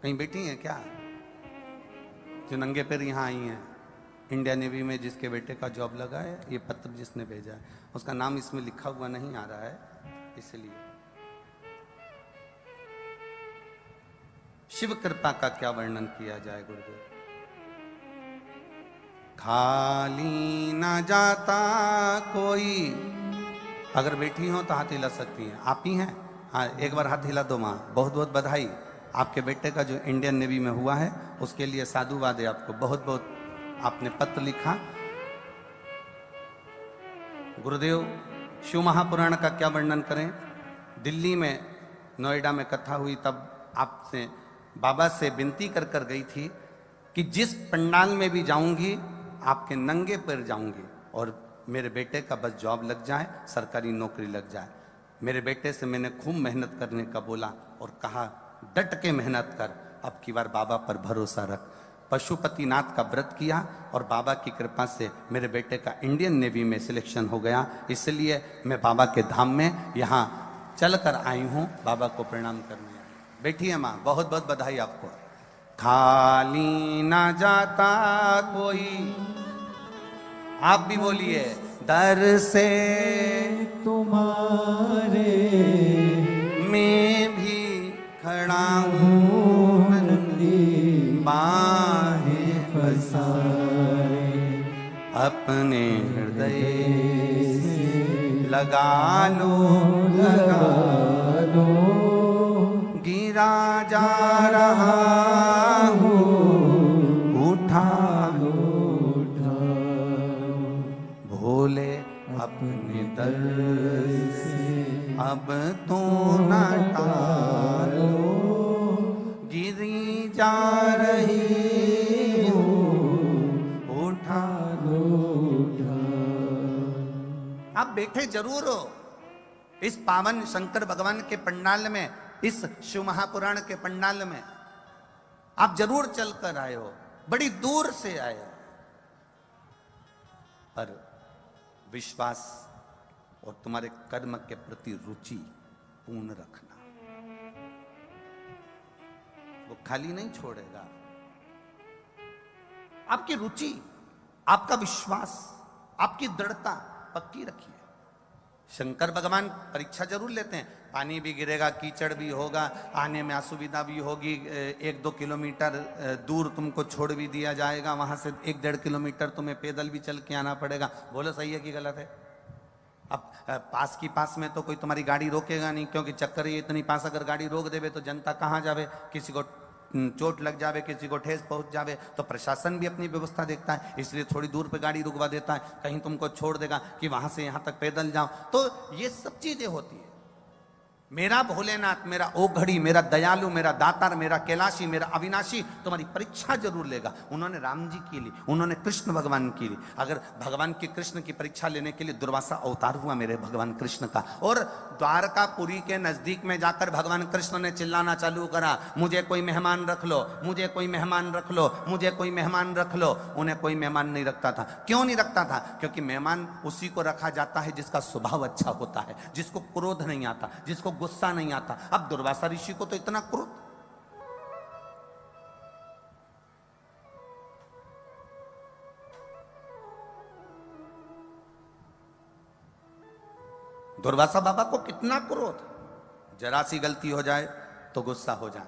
कहीं बैठी हैं क्या जो नंगे पैर यहां आई हैं? इंडियन नेवी में जिसके बेटे का जॉब लगा है, ये पत्र जिसने भेजा है उसका नाम इसमें लिखा हुआ नहीं आ रहा है, इसलिए। शिव कृपा का क्या वर्णन किया जाए गुरुदेव। खाली ना जाता कोई। अगर बैठी हो तो हाथ हिला सकती हैं। आप ही हैं? हाँ, एक बार हाथ हिला दो माँ। बहुत बहुत बधाई। आपके बेटे का जो इंडियन नेवी में हुआ है उसके लिए साधुवाद है आपको। बहुत बहुत आपने पत्र लिखा। गुरुदेव, शिव महापुराण का क्या वर्णन करें। दिल्ली में नोएडा में कथा हुई, तब आपसे बाबा से विनती कर कर गई थी कि जिस पंडाल में भी जाऊंगी आपके नंगे पैर जाऊंगी और मेरे बेटे का बस जॉब लग जाए, सरकारी नौकरी लग जाए। मेरे बेटे से मैंने खूब मेहनत करने का बोला और कहा डट के मेहनत कर, अब की बार बाबा पर भरोसा रख। पशुपतिनाथ का व्रत किया और बाबा की कृपा से मेरे बेटे का इंडियन नेवी में सिलेक्शन हो गया। इसलिए मैं बाबा के धाम में यहाँ चल कर आई हूँ बाबा को प्रणाम करने। बैठिए माँ, बहुत बहुत बधाई आपको। खाली ना जाता कोई। आप भी बोलिए, दर से तुम्हारे मैं भी खड़ा हूँ, बाहें पसारे अपने हृदय से लगा लो, लगा लो। गिर गिरा जा रहा हूँ, उठा भोले अपने दर से अब तो न टालो, गिरी जा रही हूँ, उठा आप बैठे जरूर हो इस पावन शंकर भगवान के पंडाल में, इस शिव महापुराण के पंडाल में आप जरूर चलकर आए हो, बड़ी दूर से आए हो, पर विश्वास और तुम्हारे कर्म के प्रति रुचि पूर्ण रखना, वो खाली नहीं छोड़ेगा। आपकी रुचि, आपका विश्वास, आपकी दृढ़ता पक्की रखिए। शंकर भगवान परीक्षा जरूर लेते हैं, पानी भी गिरेगा, कीचड़ भी होगा, आने में असुविधा भी होगी, 1-2 किलोमीटर दूर तुमको छोड़ भी दिया जाएगा, वहां से 1-1.5 किलोमीटर तुम्हें पैदल भी चल के आना पड़ेगा। बोलो सही है कि गलत है? अब पास की पास में तो कोई तुम्हारी गाड़ी रोकेगा नहीं, क्योंकि चक्कर ये इतनी पास अगर गाड़ी रोक देवे तो जनता कहाँ जावे, किसी को चोट लग जावे, किसी को ठेस पहुंच जावे, तो प्रशासन भी अपनी व्यवस्था देखता है, इसलिए थोड़ी दूर पे गाड़ी रुकवा देता है, कहीं तुमको छोड़ देगा कि वहां से यहां तक पैदल जाओ। तो ये सब चीजें होती है। मेरा भोलेनाथ, मेरा ओघड़ी, मेरा दयालु, मेरा दातार, मेरा कैलाशी, मेरा अविनाशी तुम्हारी परीक्षा जरूर लेगा। उन्होंने राम जी की ली, उन्होंने कृष्ण भगवान की ली। अगर भगवान की कृष्ण की परीक्षा लेने के लिए दुर्वासा अवतार हुआ मेरे भगवान कृष्ण का, और द्वारकापुरी के नजदीक में जाकर भगवान कृष्ण ने चिल्लाना चालू करा, मुझे कोई मेहमान रख लो, मुझे कोई मेहमान रख लो, मुझे कोई मेहमान रख लो। उन्हें कोई मेहमान नहीं रखता था। क्यों नहीं रखता था? क्योंकि मेहमान उसी को रखा जाता है जिसका स्वभाव अच्छा होता है, जिसको क्रोध नहीं आता, जिसको गुस्सा नहीं आता। अब दुर्वासा ऋषि को तो इतना क्रोध। दुर्वासा बाबा को कितना क्रोध, जरा सी गलती हो जाए तो गुस्सा हो जाए।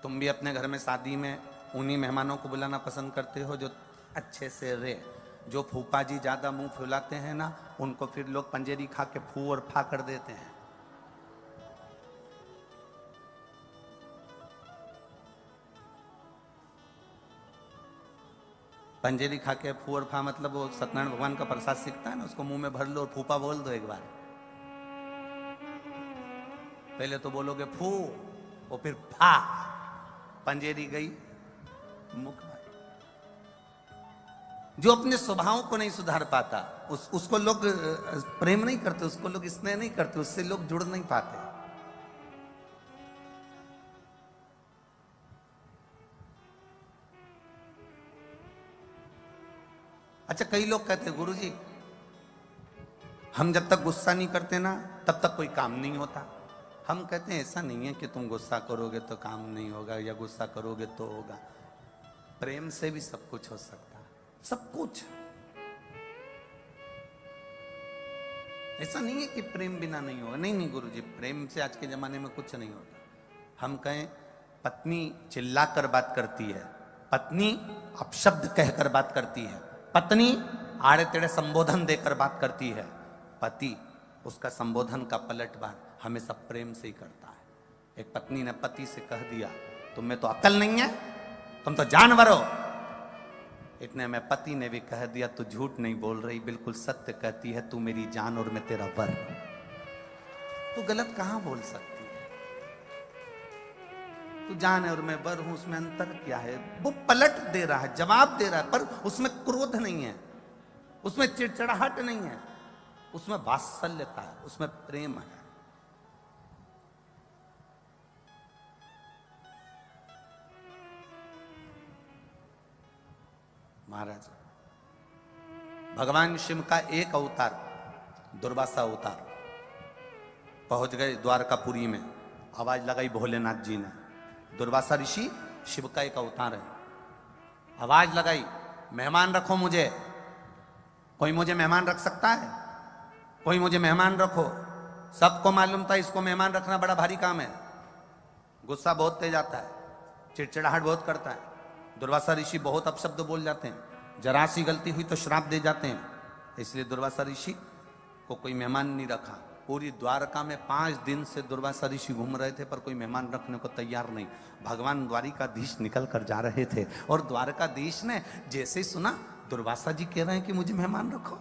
तुम भी अपने घर में शादी में उन्हीं मेहमानों को बुलाना पसंद करते हो जो अच्छे से रहे। जो फूफा जी ज्यादा मुंह फुलाते हैं ना, उनको फिर लोग पंजेरी खा के फू और फा कर देते हैं। पंजेरी खा के फू और फा मतलब वो सत्यनारायण भगवान का प्रसाद सीखता है ना, उसको मुंह में भर लो और फूफा बोल दो एक बार। पहले तो बोलोगे फू और फिर फा, पंजेरी गई मुख। जो अपने स्वभाव को नहीं सुधार पाता उसको लोग प्रेम नहीं करते, उसको लोग स्नेह नहीं करते, उससे लोग जुड़ नहीं पाते। अच्छा, कई लोग कहते हैं गुरुजी हम जब तक गुस्सा नहीं करते ना तब तक कोई काम नहीं होता। हम कहते हैं ऐसा नहीं है कि तुम गुस्सा करोगे तो काम नहीं होगा या गुस्सा करोगे तो होगा। प्रेम से भी सब कुछ हो सकता है, सब कुछ। ऐसा नहीं है कि प्रेम बिना नहीं होगा। नहीं नहीं गुरुजी, प्रेम से आज के जमाने में कुछ नहीं होता। हम कहें पत्नी चिल्लाकर बात करती है, पत्नी अपशब्द कहकर बात करती है, पत्नी आड़े तेड़े संबोधन देकर बात करती है, पति उसका संबोधन का पलटवार हमेशा प्रेम से ही करता है। एक पत्नी ने पति से कह दिया तुम में तो अक्ल नहीं है, तुम तो जानवर हो। इतने में पति ने भी कह दिया तू झूठ नहीं बोल रही, बिल्कुल सत्य कहती है, तू मेरी जान और मैं तेरा वर। तू गलत कहां बोल सकती है? तू जान है और मैं वर हूं, उसमें अंतर क्या है? वो पलट दे रहा है, जवाब दे रहा है, पर उसमें क्रोध नहीं है, उसमें चिड़चिड़ाहट नहीं है, उसमें वात्सल्यता है, उसमें प्रेम है। महाराज, भगवान शिव का एक अवतार दुर्वासा अवतार पहुंच गए द्वारकापुरी में। आवाज लगाई भोलेनाथ जी ने, दुर्वासा ऋषि शिव का एक अवतार है। आवाज लगाई मेहमान रखो मुझे। कोई मुझे मेहमान रख सकता है? कोई मुझे मेहमान रखो। सबको मालूम था इसको मेहमान रखना बड़ा भारी काम है। गुस्सा बहुत तेज आता है, चिड़चिड़ाहट बहुत करता है। दुर्वासा ऋषि बहुत अपशब्द बोल जाते हैं, जरा सी गलती हुई तो श्राप दे जाते हैं। इसलिए दुर्वासा ऋषि को कोई मेहमान नहीं रखा। पूरी द्वारका में 5 दिन से दुर्वासा ऋषि घूम रहे थे, पर कोई मेहमान रखने को तैयार नहीं। भगवान द्वारिकाधीश निकल कर जा रहे थे और द्वारकाधीश ने जैसे ही सुना दुर्वासा जी कह रहे हैं कि मुझे मेहमान रखो,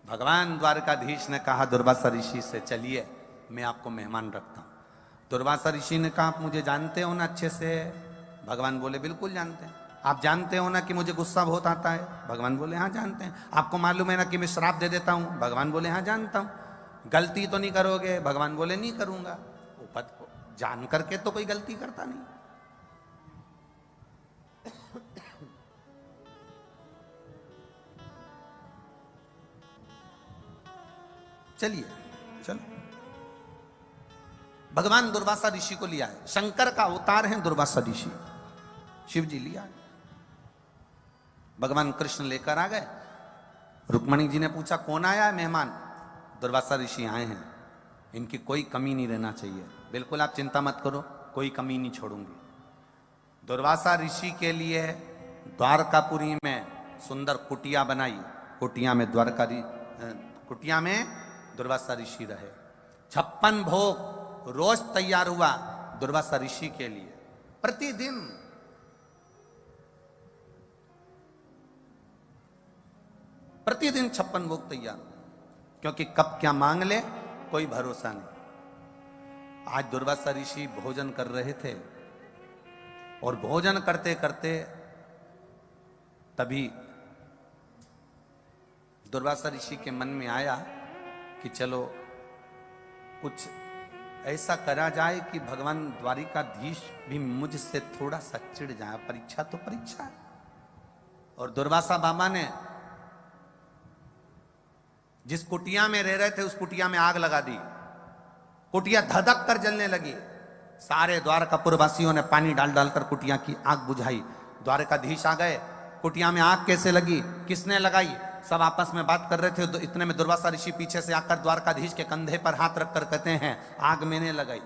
भगवान द्वारकाधीश ने कहा दुर्वासा ऋषि से, चलिए मैं आपको मेहमान रखता हूं। दुर्वासा ऋषि ने कहा, आप मुझे जानते हो ना अच्छे से? भगवान बोले, बिल्कुल जानते हैं। आप जानते हो ना कि मुझे गुस्सा बहुत आता है? भगवान बोले, हाँ जानते हैं। आपको मालूम है ना कि मैं श्राप दे देता हूं? भगवान बोले, हाँ जानता हूं। गलती तो नहीं करोगे? भगवान बोले, नहीं करूंगा। जान करके तो कोई गलती करता नहीं। चलिए चलो, भगवान दुर्वासा ऋषि को लिया है। शंकर का अवतार है दुर्वासा ऋषि, शिव जी लिया है। भगवान कृष्ण लेकर आ गए। रुक्मणी जी ने पूछा, कौन आया है मेहमान? दुर्वासा ऋषि आए हैं, इनकी कोई कमी नहीं रहना चाहिए। बिल्कुल आप चिंता मत करो, कोई कमी नहीं छोड़ूंगी। दुर्वासा ऋषि के लिए द्वारकापुरी में सुंदर कुटिया बनाई। कुटिया में दुर्वासा ऋषि रहे। 56 भोग रोज तैयार हुआ दुर्वासा ऋषि के लिए। प्रतिदिन प्रतिदिन 56 भोग तैयार, क्योंकि कब क्या मांग ले कोई भरोसा नहीं। आज दुर्वासा ऋषि भोजन कर रहे थे और भोजन करते करते तभी दुर्वासा ऋषि के मन में आया कि चलो कुछ ऐसा करा जाए कि भगवान द्वारिकाधीश भी मुझसे थोड़ा सा चिढ़ जाए। परीक्षा तो परीक्षा है। और दुर्वासा बाबा ने जिस कुटिया में रह रहे थे उस कुटिया में आग लगा दी। कुटिया धधक कर जलने लगी। सारे द्वारकापुरवासियों ने पानी डाल डालकर कुटिया की आग बुझाई। द्वारकाधीश आ गए। कुटिया में आग कैसे लगी, किसने लगाई, सब आपस में बात कर रहे थे। इतने में दुर्वासा ऋषि पीछे से आकर द्वारकाधीश के कंधे पर हाथ रखकर कहते हैं, आग मैंने लगाई।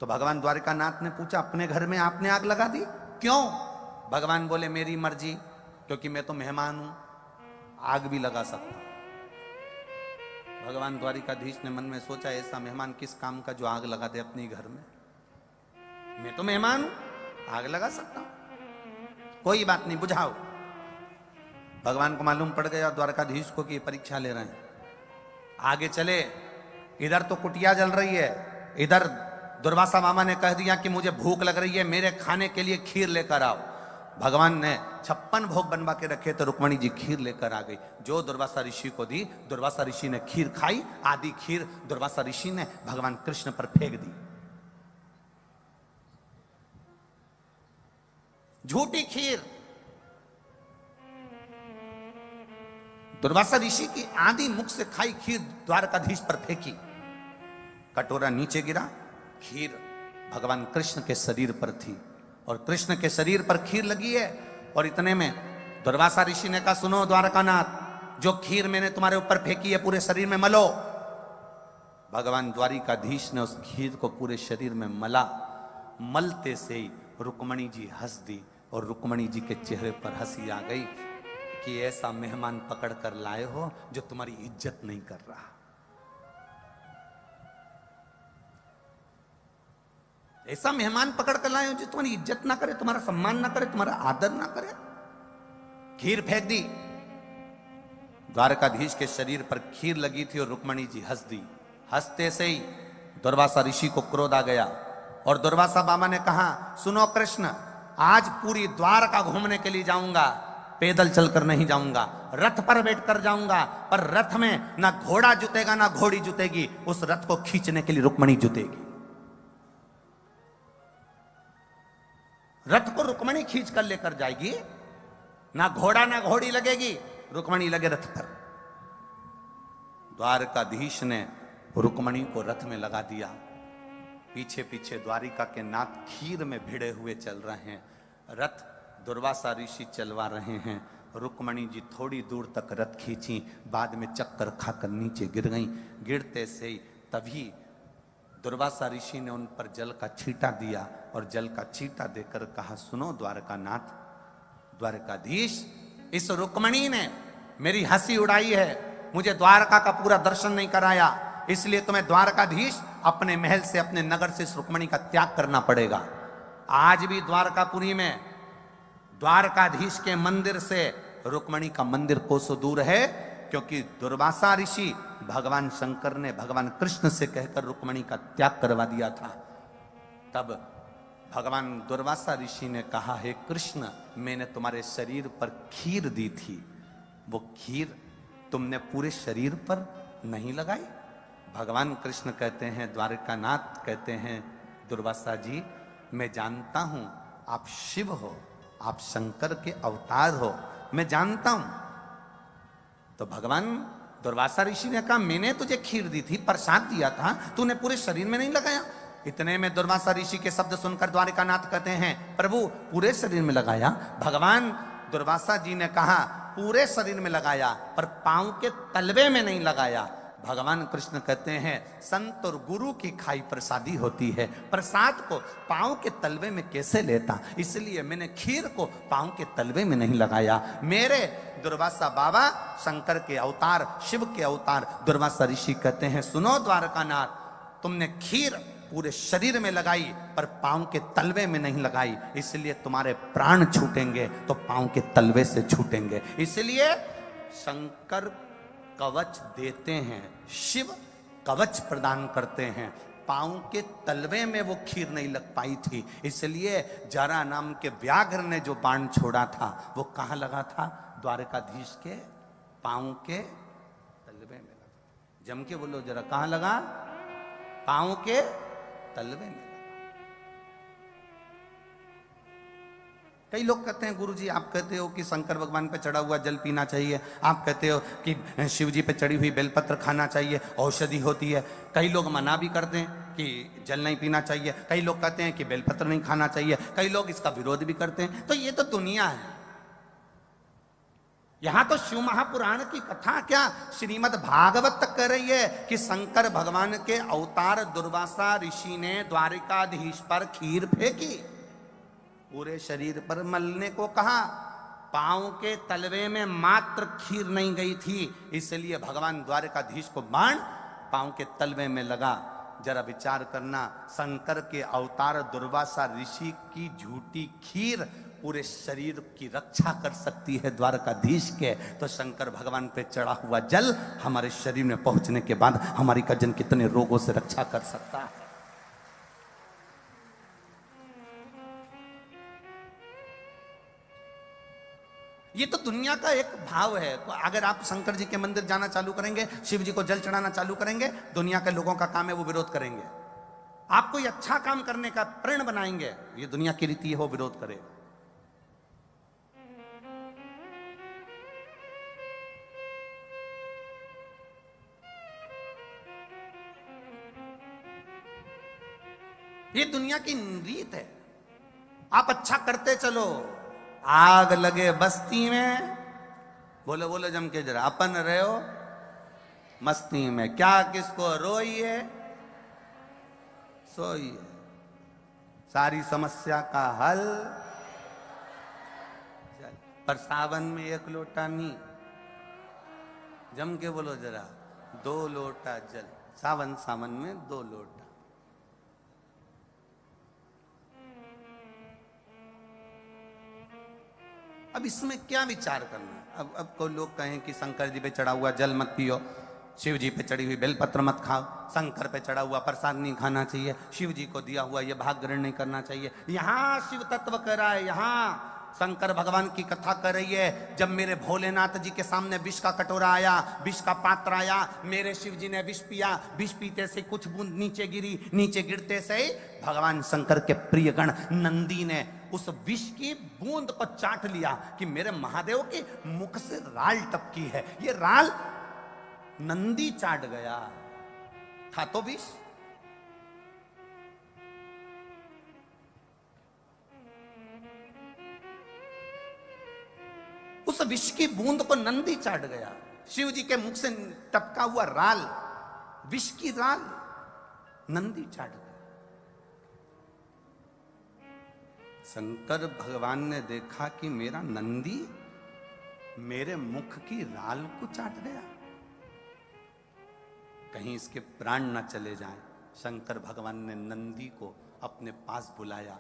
तो भगवान द्वारिकानाथ ने पूछा, अपने घर में आपने आग लगा दी, क्यों? भगवान बोले, मेरी मर्जी, क्योंकि मैं तो मेहमान हूं, आग भी लगा सकता हूं। भगवान द्वारिकाधीश ने मन में सोचा, ऐसा मेहमान किस काम का जो आग लगा दे अपने घर में? मैं तो मेहमान हूं, आग लगा सकता हूं, कोई बात नहीं, बुझाओ। भगवान को मालूम पड़ गया द्वारकाधीश को कि परीक्षा ले रहे हैं। आगे चले। इधर तो कुटिया जल रही है, इधर दुर्वासा मामा ने कह दिया कि मुझे भूख लग रही है, मेरे खाने के लिए खीर लेकर आओ। भगवान ने 56 भोग बनवा के रखे तो रुक्मणी जी खीर लेकर आ गई, जो दुर्वासा ऋषि को दी। दुर्वासा ऋषि ने खीर खाई। आधी खीर दुर्वासा ऋषि ने भगवान कृष्ण पर फेंक दी। झूठी खीर। दुर्वासा ऋषि की आधी मुख से खाई खीर द्वारकाधीश पर फेंकी। कटोरा नीचे गिरा, खीर भगवान कृष्ण के शरीर पर थी और कृष्ण के शरीर पर खीर लगी है। और इतने में दुर्वासा ऋषि ने कहा, सुनो द्वारकानाथ, जो खीर मैंने तुम्हारे ऊपर फेंकी है पूरे शरीर में मलो। भगवान द्वारिकाधीश ने उस खीर को पूरे शरीर में मला। मलते से ही रुक्मणी जी हंस दी और रुक्मणी जी के चेहरे पर हंसी आ गई कि ऐसा मेहमान पकड़ कर लाए हो जो तुम्हारी इज्जत नहीं कर रहा। ऐसा मेहमान पकड़ कर लाए हो जो तुम्हारी इज्जत ना करे, तुम्हारा सम्मान ना करे, तुम्हारा आदर ना करे। खीर फेंक दी। द्वारकाधीश के शरीर पर खीर लगी थी और रुक्मणी जी हंस दी। हंसते से ही दुर्वासा ऋषि को क्रोध आ गया और दुर्वासा बाबा ने कहा, सुनो कृष्ण, आज पूरी द्वारका घूमने के लिए जाऊंगा, पैदल चलकर नहीं जाऊंगा, रथ पर बैठकर जाऊंगा। पर रथ में ना घोड़ा जुतेगा ना घोड़ी जुतेगी, उस रथ को खींचने के लिए रुक्मणी जुतेगी। रथ को रुक्मणी खींच कर लेकर जाएगी, ना घोड़ा ना घोड़ी लगेगी, रुक्मणी लगे रथ पर। द्वारकाधीश ने रुक्मणी को रथ में लगा दिया। पीछे पीछे द्वारिका के नाथ खीर में भिड़े हुए चल रहे हैं। रथ दुर्वासा ऋषि चलवा रहे हैं। रुक्मणी जी थोड़ी दूर तक रथ खींची, बाद में चक्कर खाकर नीचे गिर गईं। गिरते से ही तभी दुर्वासा ऋषि ने उन पर जल का छींटा दिया और जल का छींटा देकर कहा, सुनो द्वारकानाथ, द्वारकाधीश, इस रुक्मणी ने मेरी हंसी उड़ाई है, मुझे द्वारका का पूरा दर्शन नहीं कराया, इसलिए तुम्हें द्वारकाधीश अपने महल से, अपने नगर से इस रुक्मणी का त्याग करना पड़ेगा। आज भी द्वारकापुरी में द्वारकाधीश के मंदिर से रुक्मणी का मंदिर कोसों दूर है, क्योंकि दुर्वासा ऋषि भगवान शंकर ने भगवान कृष्ण से कहकर रुक्मणी का त्याग करवा दिया था। तब भगवान दुर्वासा ऋषि ने कहा, हे कृष्ण, मैंने तुम्हारे शरीर पर खीर दी थी, वो खीर तुमने पूरे शरीर पर नहीं लगाई। भगवान कृष्ण कहते हैं, द्वारकानाथ कहते हैं, दुर्वासा जी मैं जानता हूं आप शिव हो, आप शंकर के अवतार हो, मैं जानता हूं। तो भगवान दुर्वासा ऋषि ने कहा, मैंने तुझे खीर दी थी, प्रसाद दिया था, तूने पूरे शरीर में नहीं लगाया। इतने में दुर्वासा ऋषि के शब्द सुनकर द्वारिकानाथ कहते हैं, प्रभु पूरे शरीर में लगाया। भगवान दुर्वासा जी ने कहा, पूरे शरीर में लगाया पर पांव के तलवे में नहीं लगाया। भगवान कृष्ण कहते हैं, संत और गुरु की खाई प्रसादी होती है, प्रसाद को पांव के तलवे में कैसे लेता, इसलिए मैंने खीर को पांव के तलवे में नहीं लगाया। मेरे दुर्वासा बाबा शंकर के अवतार, शिव के अवतार दुर्वासा ऋषि कहते हैं, सुनो द्वारकानाथ, तुमने खीर पूरे शरीर में लगाई पर पांव के तलवे में नहीं लगाई, इसलिए तुम्हारे प्राण छूटेंगे तो पांव के तलवे से छूटेंगे। इसलिए शंकर कवच देते हैं, शिव कवच प्रदान करते हैं। पांव के तलवे में वो खीर नहीं लग पाई थी, इसलिए जरा नाम के व्याघ्र ने जो बाण छोड़ा था वो कहां लगा था? द्वारकाधीश के पांव के तलवे में लगा। जम के बोलो जरा, कहां लगा? पांव के तलवे में। कई लोग कहते हैं, गुरुजी आप कहते हो कि शंकर भगवान पे चढ़ा हुआ जल पीना चाहिए, आप कहते हो कि शिव जी पे चढ़ी हुई बेलपत्र खाना चाहिए, औषधि होती है। कई लोग मना भी करते हैं कि जल नहीं पीना चाहिए, कई लोग कहते हैं कि बेलपत्र नहीं खाना चाहिए, कई लोग इसका विरोध भी करते हैं। तो ये तो दुनिया है। यहां तो शिव महापुराण की कथा क्या श्रीमद् भागवत तक कह रही है कि शंकर भगवान के अवतार दुर्वासा ऋषि ने द्वारिकाधीश पर खीर फेंकी, पूरे शरीर पर मलने को कहा, पांव के तलवे में मात्र खीर नहीं गई थी, इसलिए भगवान द्वारकाधीश को बाण पांव के तलवे में लगा। जरा विचार करना, शंकर के अवतार दुर्वासा ऋषि की झूठी खीर पूरे शरीर की रक्षा कर सकती है द्वारकाधीश के, तो शंकर भगवान पे चढ़ा हुआ जल हमारे शरीर में पहुंचने के बाद हमारी कजन कितने रोगों से रक्षा कर सकता है। ये तो दुनिया का एक भाव है। तो अगर आप शंकर जी के मंदिर जाना चालू करेंगे, शिव जी को जल चढ़ाना चालू करेंगे, दुनिया के लोगों का काम है वो विरोध करेंगे। आप कोई अच्छा काम करने का प्रण बनाएंगे, ये दुनिया की रीति है, वो विरोध करेगा। ये दुनिया की रीत है। आप अच्छा करते चलो, आग लगे बस्ती में, बोलो बोलो जम के जरा, अपन रहो मस्ती में, क्या किसको रोइए सोइए, सारी समस्या का हल। पर सावन में एक लोटा नहीं, जम के बोलो जरा, 2 लोटा जल, सावन सावन में 2 लोटा। अब इसमें क्या विचार करना है? अब कोई लोग कहें कि शंकर जी पे चढ़ा हुआ जल मत पियो, शिव जी पे चढ़ी हुई बेलपत्र मत खाओ, शंकर पे चढ़ा हुआ प्रसाद नहीं खाना चाहिए, शिव जी को दिया हुआ ये भाग ग्रहण नहीं करना चाहिए। यहां शिव तत्व कर रहा है, यहां शंकर भगवान की कथा कर रही है। जब मेरे भोलेनाथ जी के सामने विष का कटोरा आया, विष का पात्र आया, मेरे शिव जी ने विष पिया, विष पीते से कुछ बूंद नीचे गिरी, नीचे गिरते से भगवान शंकर के प्रिय गण नंदी ने उस विष की बूंद को चाट लिया कि मेरे महादेव के मुख से राल टपकी है। ये राल नंदी चाट गया, था तो विष। उस विष की बूंद को नंदी चाट गया। शिव जी के मुख से टपका हुआ राल, विष की राल नंदी चाट गया। शंकर भगवान ने देखा कि मेरा नंदी मेरे मुख की राल को चाट गया। कहीं इसके प्राण न चले जाएं। शंकर भगवान ने नंदी को अपने पास बुलाया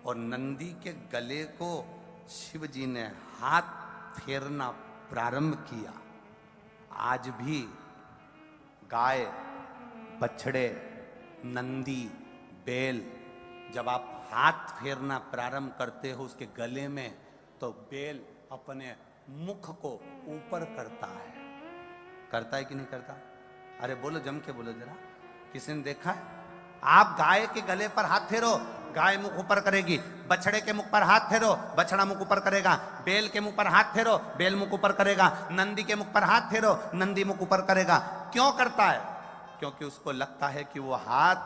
और नंदी के गले को शिव जी ने हाथ फेरना प्रारंभ किया। आज भी गाय, बछड़े, नंदी, बेल जब आप हाथ फेरना प्रारंभ करते हो उसके गले में, तो बेल अपने मुख को ऊपर करता है कि नहीं करता? अरे बोलो, जम के बोलो जरा। किसी ने देखा है? आप गाय के गले पर हाथ फेरो, गाय मुख ऊपर करेगी। बछड़े के मुख पर हाथ फेरो, बछड़ा मुख ऊपर करेगा। बेल के मुख पर हाथ फेरो, बेल मुख ऊपर करेगा। नंदी के मुख पर हाथ फेरो, नंदी मुख ऊपर करेगा। क्यों करता है? क्योंकि उसको लगता है कि वो हाथ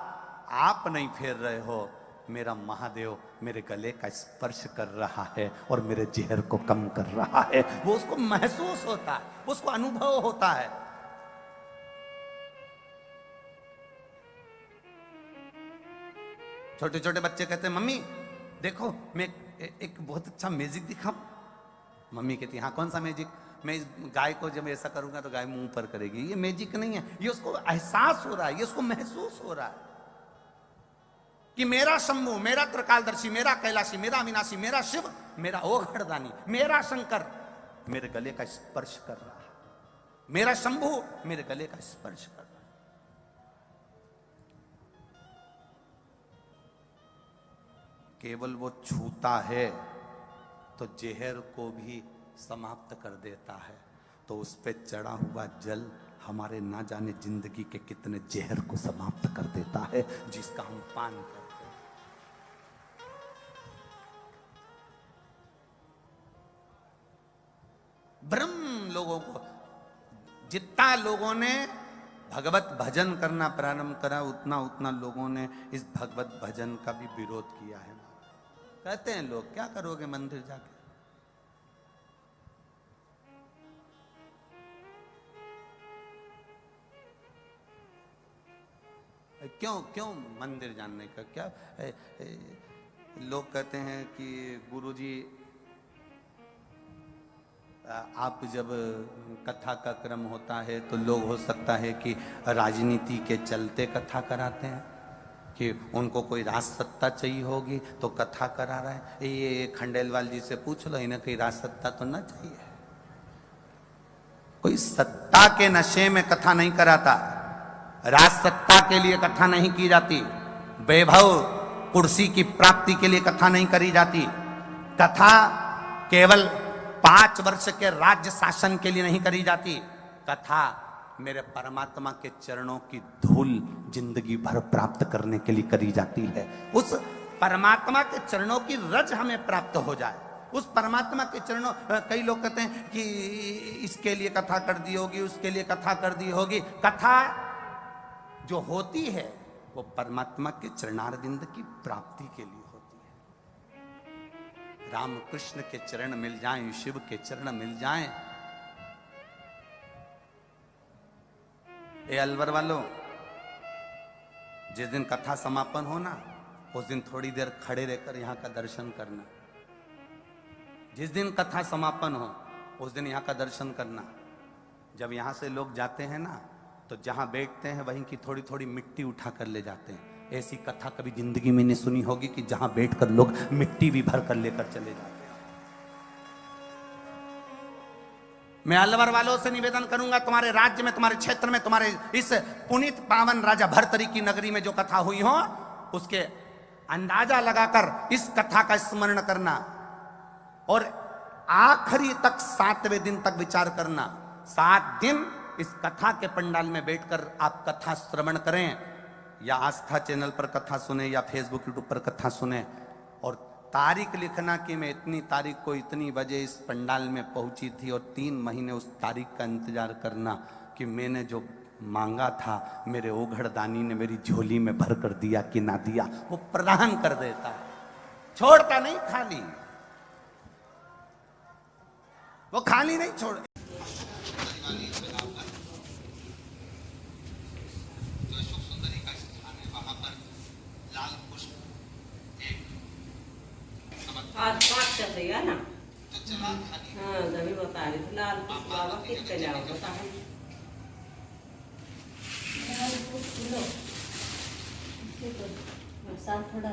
आप नहीं फेर रहे हो, मेरा महादेव मेरे गले का स्पर्श कर रहा है और मेरे जहर को कम कर रहा है। वो उसको महसूस होता है, उसको अनुभव होता है। छोटे छोटे बच्चे कहते हैं, मम्मी देखो मैं एक बहुत अच्छा मैजिक दिखाऊं। मम्मी कहती है, हाँ कौन सा मैजिक? मैं इस गाय को जब ऐसा करूंगा तो गाय मुंह पर करेगी। ये मैजिक नहीं है, ये उसको एहसास हो रहा है, ये उसको महसूस हो रहा है कि मेरा शंभु, मेरा त्रिकालदर्शी, मेरा कैलाशी, मेरा अविनाशी, मेरा शिव, मेरा ओघड़दानी, मेरा शंकर मेरे गले का स्पर्श कर रहा है। मेरा शंभु मेरे गले का स्पर्श कर रहा है। केवल वो छूता है तो जहर को भी समाप्त कर देता है। तो उस पे चढ़ा हुआ जल हमारे ना जाने जिंदगी के कितने जहर को समाप्त कर देता है, जिसका हम पान करते हैं। ब्रह्म लोगों को, जितना लोगों ने भगवत भजन करना प्रारंभ करा, उतना उतना लोगों ने इस भगवत भजन का भी विरोध किया है। कहते हैं लोग, क्या करोगे मंदिर जाके? क्यों मंदिर जानने का क्या? लोग कहते हैं कि गुरुजी आप जब कथा का क्रम होता है तो लोग हो सकता है कि राजनीति के चलते कथा कराते हैं, कि उनको कोई राज सत्ता चाहिए होगी तो कथा करा रहे हैं। ये खंडेलवाल जी से पूछ लो, इन्हें कोई राज सत्ता तो ना चाहिए। कोई सत्ता के नशे में कथा नहीं कराता, राज सत्ता के लिए कथा नहीं की जाती, वैभव कुर्सी की प्राप्ति के लिए कथा नहीं करी जाती। कथा केवल 5 वर्ष के राज्य शासन के लिए नहीं करी जाती। कथा मेरे परमात्मा के चरणों की धूल जिंदगी भर प्राप्त करने के लिए करी जाती है। उस परमात्मा के चरणों की रज हमें प्राप्त हो जाए, उस परमात्मा के चरणों। कई लोग कहते हैं कि इसके लिए कथा कर दी होगी, उसके लिए कथा कर दी होगी। कथा जो होती है वो परमात्मा के चरणारविंद की प्राप्ति के लिए होती है। राम कृष्ण के चरण मिल जाएं, शिव के चरण मिल जाएं। ए अलवर वालों, जिस दिन कथा समापन हो ना, उस दिन थोड़ी देर खड़े रहकर यहाँ का दर्शन करना। जिस दिन कथा समापन हो उस दिन यहाँ का दर्शन करना। जब यहाँ से लोग जाते हैं ना, तो जहां बैठते हैं वहीं की थोड़ी थोड़ी मिट्टी उठा कर ले जाते हैं। ऐसी कथा कभी जिंदगी में नहीं सुनी होगी कि जहां बैठकर लोग मिट्टी भी भर कर लेकर चले जाते हैं। मैं अलवर वालों से निवेदन करूंगा, तुम्हारे राज्य में, तुम्हारे क्षेत्र में, तुम्हारे इस पुनीत पावन राजा भर्तरी की नगरी में जो कथा हुई हो, उसके अंदाजा लगाकर इस कथा का स्मरण करना और आखिरी तक 7वें दिन तक विचार करना। 7 दिन इस कथा के पंडाल में बैठकर आप कथा श्रवण करें, या आस्था चैनल पर कथा सुने, या फेसबुक यूट्यूब पर कथा सुने, और तारीख लिखना कि मैं इतनी तारीख को इतनी बजे इस पंडाल में पहुंची थी, और 3 महीने उस तारीख का इंतजार करना कि मैंने जो मांगा था मेरे ओघड़दानी ने मेरी झोली में भर कर दिया कि ना दिया। वो प्रदान कर देता है, छोड़ता नहीं खाली, वो खाली नहीं छोड़। आज 5 कर देगा ना। हाँ तभी बता बता रही थी लाल कृष्ण बाबा कितने जाओ बताओ। थोड़ा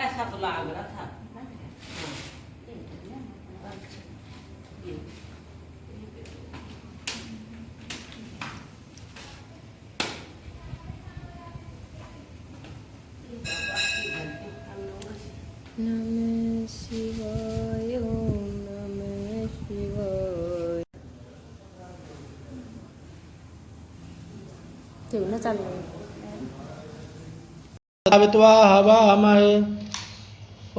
ऐसा तो लाग रहा था। नमः शिवाय ओम नमः शिवाय। ठेवणं चालू आहे। वित्वा हवामहे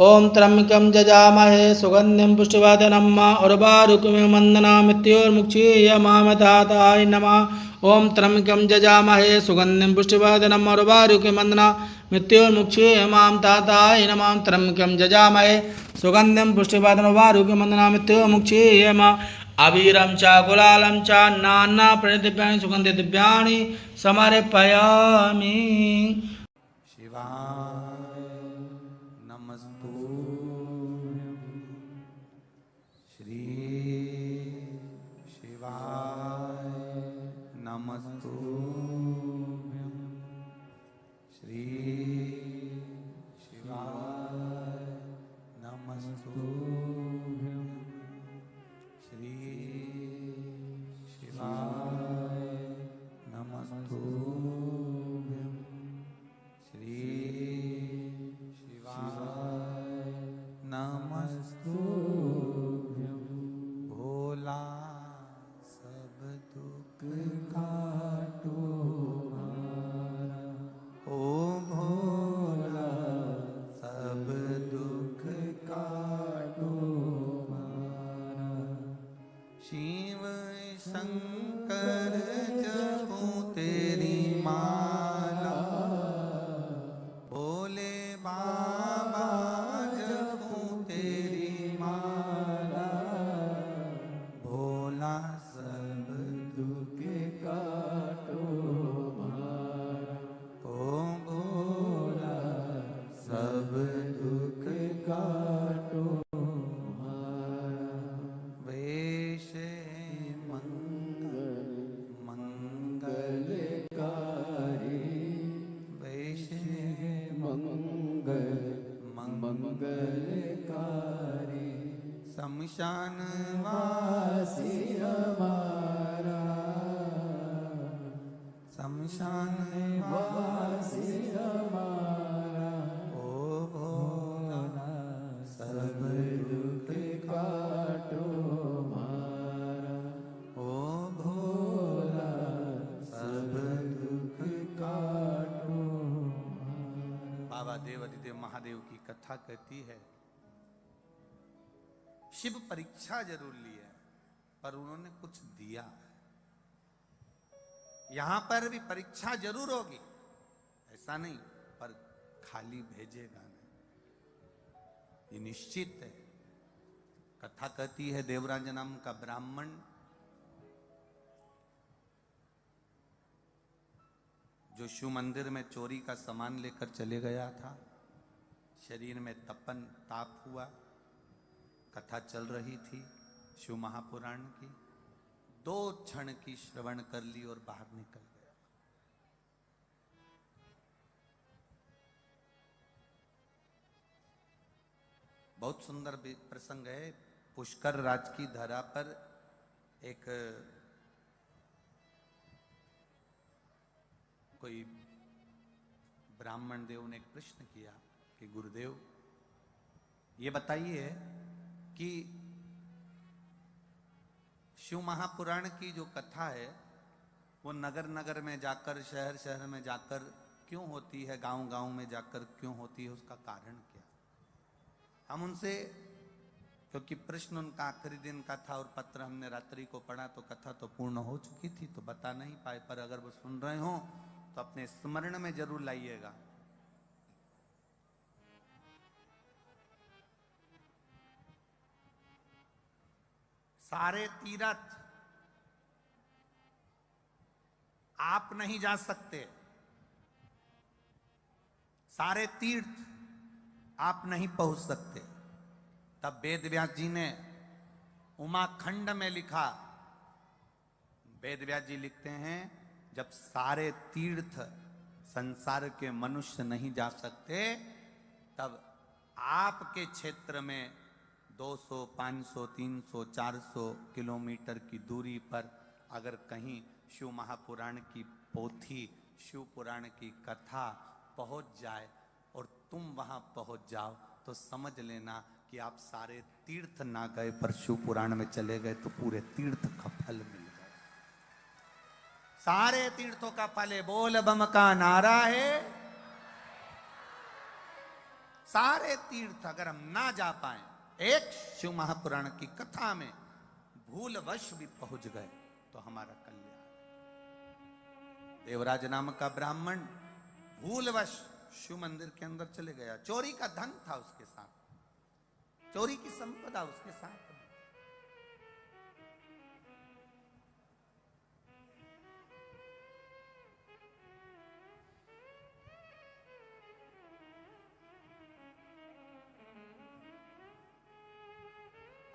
ओम त्र्यंबकं जजामहे सुगंधिं पुष्टिवर्धनम् उर्वारुकमिव वन्दनामृत्योर्मुक्षीयमामृताय नमः। ओम त्र्यंबकं जजामहे सुगंधिं पुष्टिवर्धनम् उर्वारुकमिव वन्दनामृत्योर्मुक्षीयमामृताय नमः। त्र्यंबकं जजामहे सुगंधिं पुष्टिवर्धनम् उर्वारुकमिव वन्दनामृत्योर्मुक्षीयमामृताय अबीरं च गुलालं च नाना प्रणिदिव्यानि सुगन्धिदिव्यानि समर्पयामि। शिवाय नमस्तु श्री शिवाय नमस्तु श्री शिवाय नमस्तु श्री शिवाय नमस्तु श्री शिवाय नमस्तुभ्यं। भोला सब दुख काटो हमारा, ओ भोला सब दुख काटो हमारा। शिव शंकर जपो तेरी माला, भोले बाबा जपो तेरी माला। भोला सब दुख काटो हमारा, ओ भोला सब दुख काटो हमारा। वेश मंगल मंगलकारी, वेश मंगल मंगलकारी। शमशान वासी हमारा, शमशान वासी हमारा। ओ भोला सब दुख काटो हमारा, ओ भोला सब दुख काटो हमारा। बाबा देव आदिदेव महादेव की कथा कहती है शिव परीक्षा जरूर ली है पर उन्होंने कुछ दिया है। यहां पर भी परीक्षा जरूर होगी, ऐसा नहीं, पर खाली भेजेगा नहीं, ये निश्चित है। कथा कहती है देवराज नाम का ब्राह्मण जो शिव मंदिर में चोरी का सामान लेकर चले गया था, शरीर में तपन ताप हुआ, कथा चल रही थी शिव महापुराण की। 2 क्षण की श्रवण कर ली और बाहर निकल गया। बहुत सुंदर प्रसंग है। पुष्कर राज की धरा पर एक कोई ब्राह्मण देव ने एक प्रश्न किया कि गुरुदेव ये बताइए कि शिव महापुराण की जो कथा है वो नगर नगर में जाकर, शहर शहर में जाकर क्यों होती है, गांव गांव में जाकर क्यों होती है, उसका कारण क्या। हम उनसे, क्योंकि प्रश्न उनका आखिरी दिन का था और पत्र हमने रात्रि को पढ़ा तो कथा तो पूर्ण हो चुकी थी तो बता नहीं पाए, पर अगर वो सुन रहे हो तो अपने स्मरण में जरूर लाइएगा। सारे तीर्थ आप नहीं जा सकते, सारे तीर्थ आप नहीं पहुंच सकते। तब वेद व्यास जी ने उमाखंड में लिखा, वेदव्यास जी लिखते हैं, जब सारे तीर्थ संसार के मनुष्य नहीं जा सकते, तब आपके क्षेत्र में 200, 500, 300, 400 किलोमीटर की दूरी पर अगर कहीं शिव महापुराण की पोथी, शिव पुराण की कथा पहुंच जाए और तुम वहां पहुंच जाओ, तो समझ लेना कि आप सारे तीर्थ ना गए पर शिव पुराण में चले गए, तो पूरे तीर्थ का फल मिल गया। सारे तीर्थों का फल है, बोल बम का नारा है। सारे तीर्थ अगर हम ना जा पाए, एक शिव महापुराण की कथा में भूलवश भी पहुंच गए, तो हमारा कल्याण। देवराज नाम का ब्राह्मण भूलवश शिव मंदिर के अंदर चले गया, चोरी का धन था उसके साथ, चोरी की संपदा उसके साथ।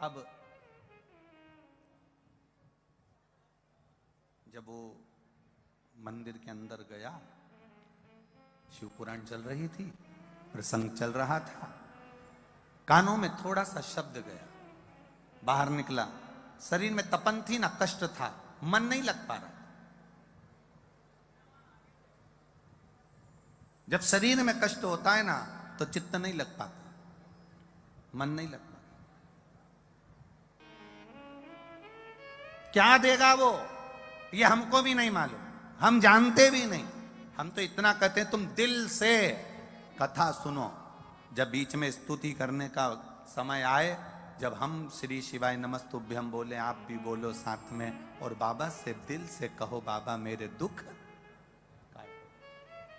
अब जब वो मंदिर के अंदर गया, शिव पुराण चल रही थी, प्रसंग चल रहा था, कानों में थोड़ा सा शब्द गया, बाहर निकला, शरीर में तपन थी ना, कष्ट था, मन नहीं लग पा रहा। जब शरीर में कष्ट होता है ना, तो चित्त नहीं लग पाता, मन नहीं लग पाता। क्या देगा वो, ये हमको भी नहीं मालूम, हम जानते भी नहीं। हम तो इतना कहते हैं, तुम दिल से कथा सुनो। जब बीच में स्तुति करने का समय आए, जब हम श्री शिवाय नमस्तुभ्यम बोले, आप भी बोलो साथ में, और बाबा से दिल से कहो, बाबा मेरे दुख,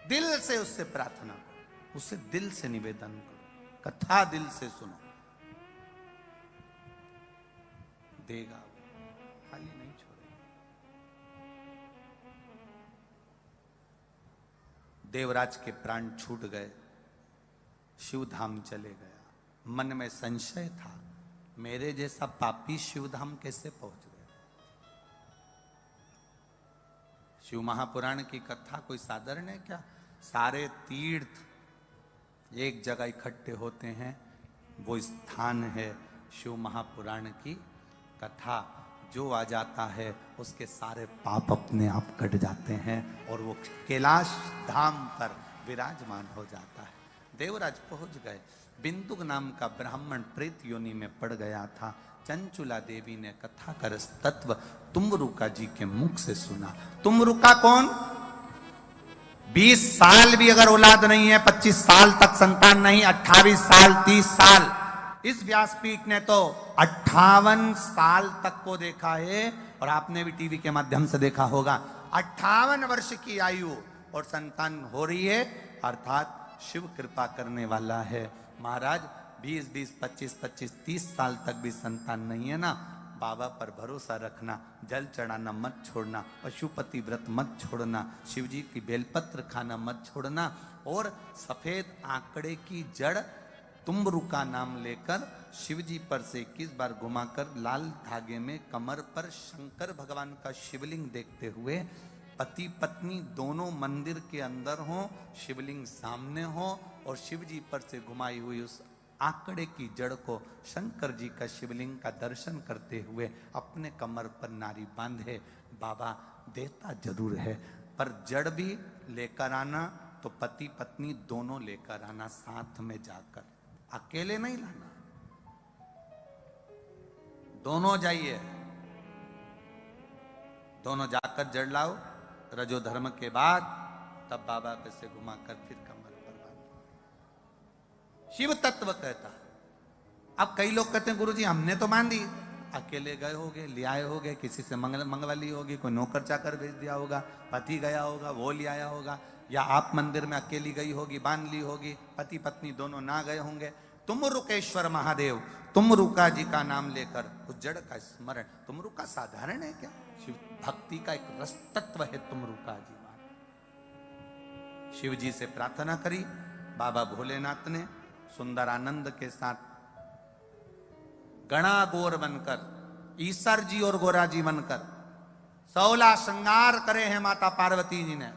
दिल से उससे प्रार्थना करो, उससे दिल से निवेदन करो, कथा दिल से सुनो, देगा, खाली नहीं छोड़ेगा। देवराज के प्राण छूट गए, शिवधाम चले गया। मन में संशय था, मेरे जैसा पापी शिवधाम कैसे पहुंच गया। शिव महापुराण की कथा कोई साधारण है क्या? सारे तीर्थ एक जगह इकट्ठे होते हैं, वो स्थान है शिव महापुराण की कथा। जो आ जाता है उसके सारे पाप अपने आप कट जाते हैं और वो कैलाश धाम पर विराजमान हो जाता है। देवराज पहुंच गए। बिंदुक नाम का ब्राह्मण प्रेत योनि में पड़ गया था। चंचुला देवी ने कथा का रस तत्व तुमरुका जी के मुख से सुना। तुमरुका कौन? 20 साल भी अगर औलाद नहीं है, 25 साल तक संतान नहीं, 28 साल, 30 साल, इस व्यासपीठ ने तो 58 साल तक को देखा है। और आपने भी टीवी के माध्यम से देखा होगा, 58 वर्ष की आयु और संतान हो रही है, अर्थात शिव कृपा करने वाला है। महाराज 20-20, 25-25, 30 साल तक भी संतान नहीं है ना, बाबा पर भरोसा रखना, जल चढ़ाना मत छोड़ना, पशुपति व्रत मत छोड़ना, शिव जी की बेलपत्र खाना मत छोड़ना, और सफेद आंकड़े की जड़ तुमरुका नाम लेकर शिव जी पर से 21 बार घुमाकर लाल धागे में कमर पर शंकर भगवान का शिवलिंग देखते हुए पति पत्नी दोनों मंदिर के अंदर हो, शिवलिंग सामने हो, और शिव जी पर से घुमाई हुई उस आंकड़े की जड़ को शंकर जी का शिवलिंग का दर्शन करते हुए अपने कमर पर नारी बांधे। बाबा देता जरूर है, पर जड़ भी लेकर आना तो पति पत्नी दोनों लेकर आना, साथ में जाकर, अकेले नहीं लाना, दोनों जाइए, दोनों जाकर जड़ लाओ। रजो धर्म के बाद तब बाबा पे से घुमाकर फिर कमर पर बांधो। शिव तत्व कहता। अब कई लोग कहते हैं गुरुजी हमने तो बांधी, अकेले गए होगे, ले आए होगे, किसी से मंगवा ली होगी, कोई नौकर चाकर भेज दिया होगा, पति गया होगा वो ले आया होगा, या आप मंदिर में अकेली गई होगी, बांध ली होगी, पति पत्नी दोनों ना गए होंगे। तुमरुकेश्वर महादेव, तुमरुका जी का नाम लेकर उस जड़ का स्मरण। तुमरुका साधारण है क्या? शिव भक्ति का एक रस तत्व है तुमरुका जी। शिव जी से प्रार्थना करी। बाबा भोलेनाथ ने सुंदर आनंद के साथ गणा गोर बनकर ईसर जी और गोरा जी बनकर 16 श्रृंगार करे हैं माता पार्वती जी ने,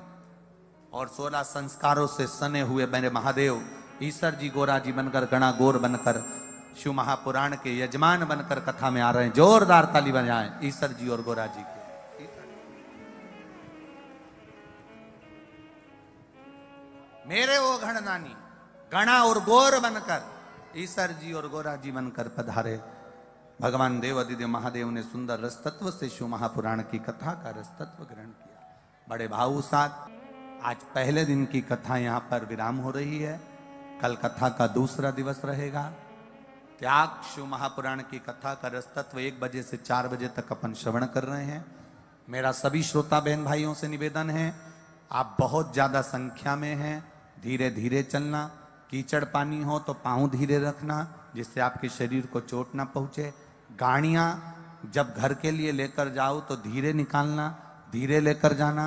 और 16 संस्कारों से सने हुए मेरे महादेव ईसर जी गोरा जी बनकर, गणा गौर बनकर, शिव महापुराण के यजमान बनकर कथा में आ रहे हैं। जोरदार ताली बजाएं ईसर जी और गोरा जी के। मेरे वो घड़नानी गणा और गौर बनकर ईसर जी और गोरा जी बनकर पधारे। भगवान देव अधिदेव महादेव ने सुंदर रसतत्व से शिव महापुराण की कथा का रसतत्व ग्रहण किया। बड़े भाव साथ आज पहले दिन की कथा यहाँ पर विराम हो रही है। कल कथा का दूसरा दिवस रहेगा। त्याग शिव महापुराण की कथा का रसतत्व 1 बजे से 4 बजे तक अपन श्रवण कर रहे हैं। मेरा सभी श्रोता बहन भाइयों से निवेदन है, आप बहुत ज्यादा संख्या में हैं, धीरे धीरे चलना। कीचड़ पानी हो तो पाँव धीरे रखना, जिससे आपके शरीर को चोट ना पहुंचे। गाड़ियां जब घर के लिए लेकर जाओ तो धीरे निकालना, धीरे लेकर जाना।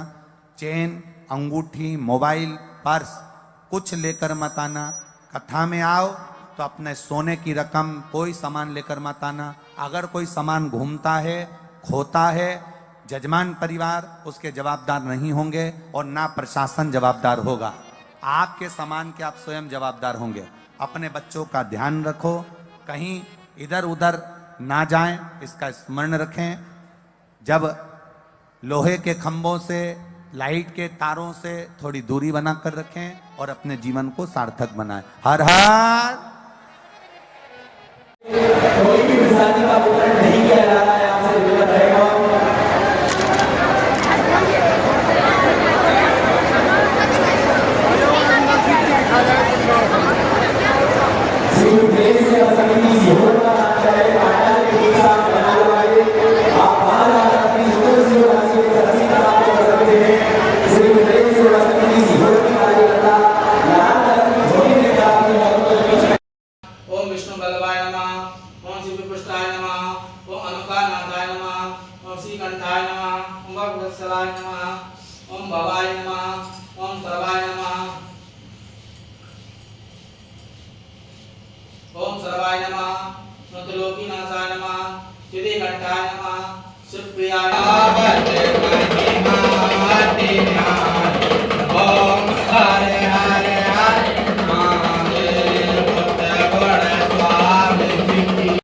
चेन, अंगूठी, मोबाइल, पर्स कुछ लेकर मत आना। कथा में आओ तो अपने सोने की रकम, कोई सामान लेकर मत आना। अगर कोई सामान घूमता है, खोता है, जजमान परिवार उसके जवाबदार नहीं होंगे और ना प्रशासन जवाबदार होगा। आपके सामान के आप स्वयं जवाबदार होंगे। अपने बच्चों का ध्यान रखो, कहीं इधर उधर ना जाएं, इसका स्मरण रखें। जब लोहे के खंभों से, लाइट के तारों से थोड़ी दूरी बनाकर रखें और अपने जीवन को सार्थक बनाएं। हर हर कोई भी विषादी का वितरण नहीं किया जा रहा है, आपसे निवेदन रहेगा। ओम विष्णु बल्लभाय नमः, ओम शिव पुष्टाय नमः, ओम अनुकानाथाय नमः, ओम श्रीकंठाय नमः, ओम भगवत्सलाय नमः, ओम भवाय नमः, ओम सर्वाय नमः, ओम सर्वाय नमः, ओम त्रिलोकीनाथाय नमः, चिदिघंटाय नमः, शिवप्रियाय नमः।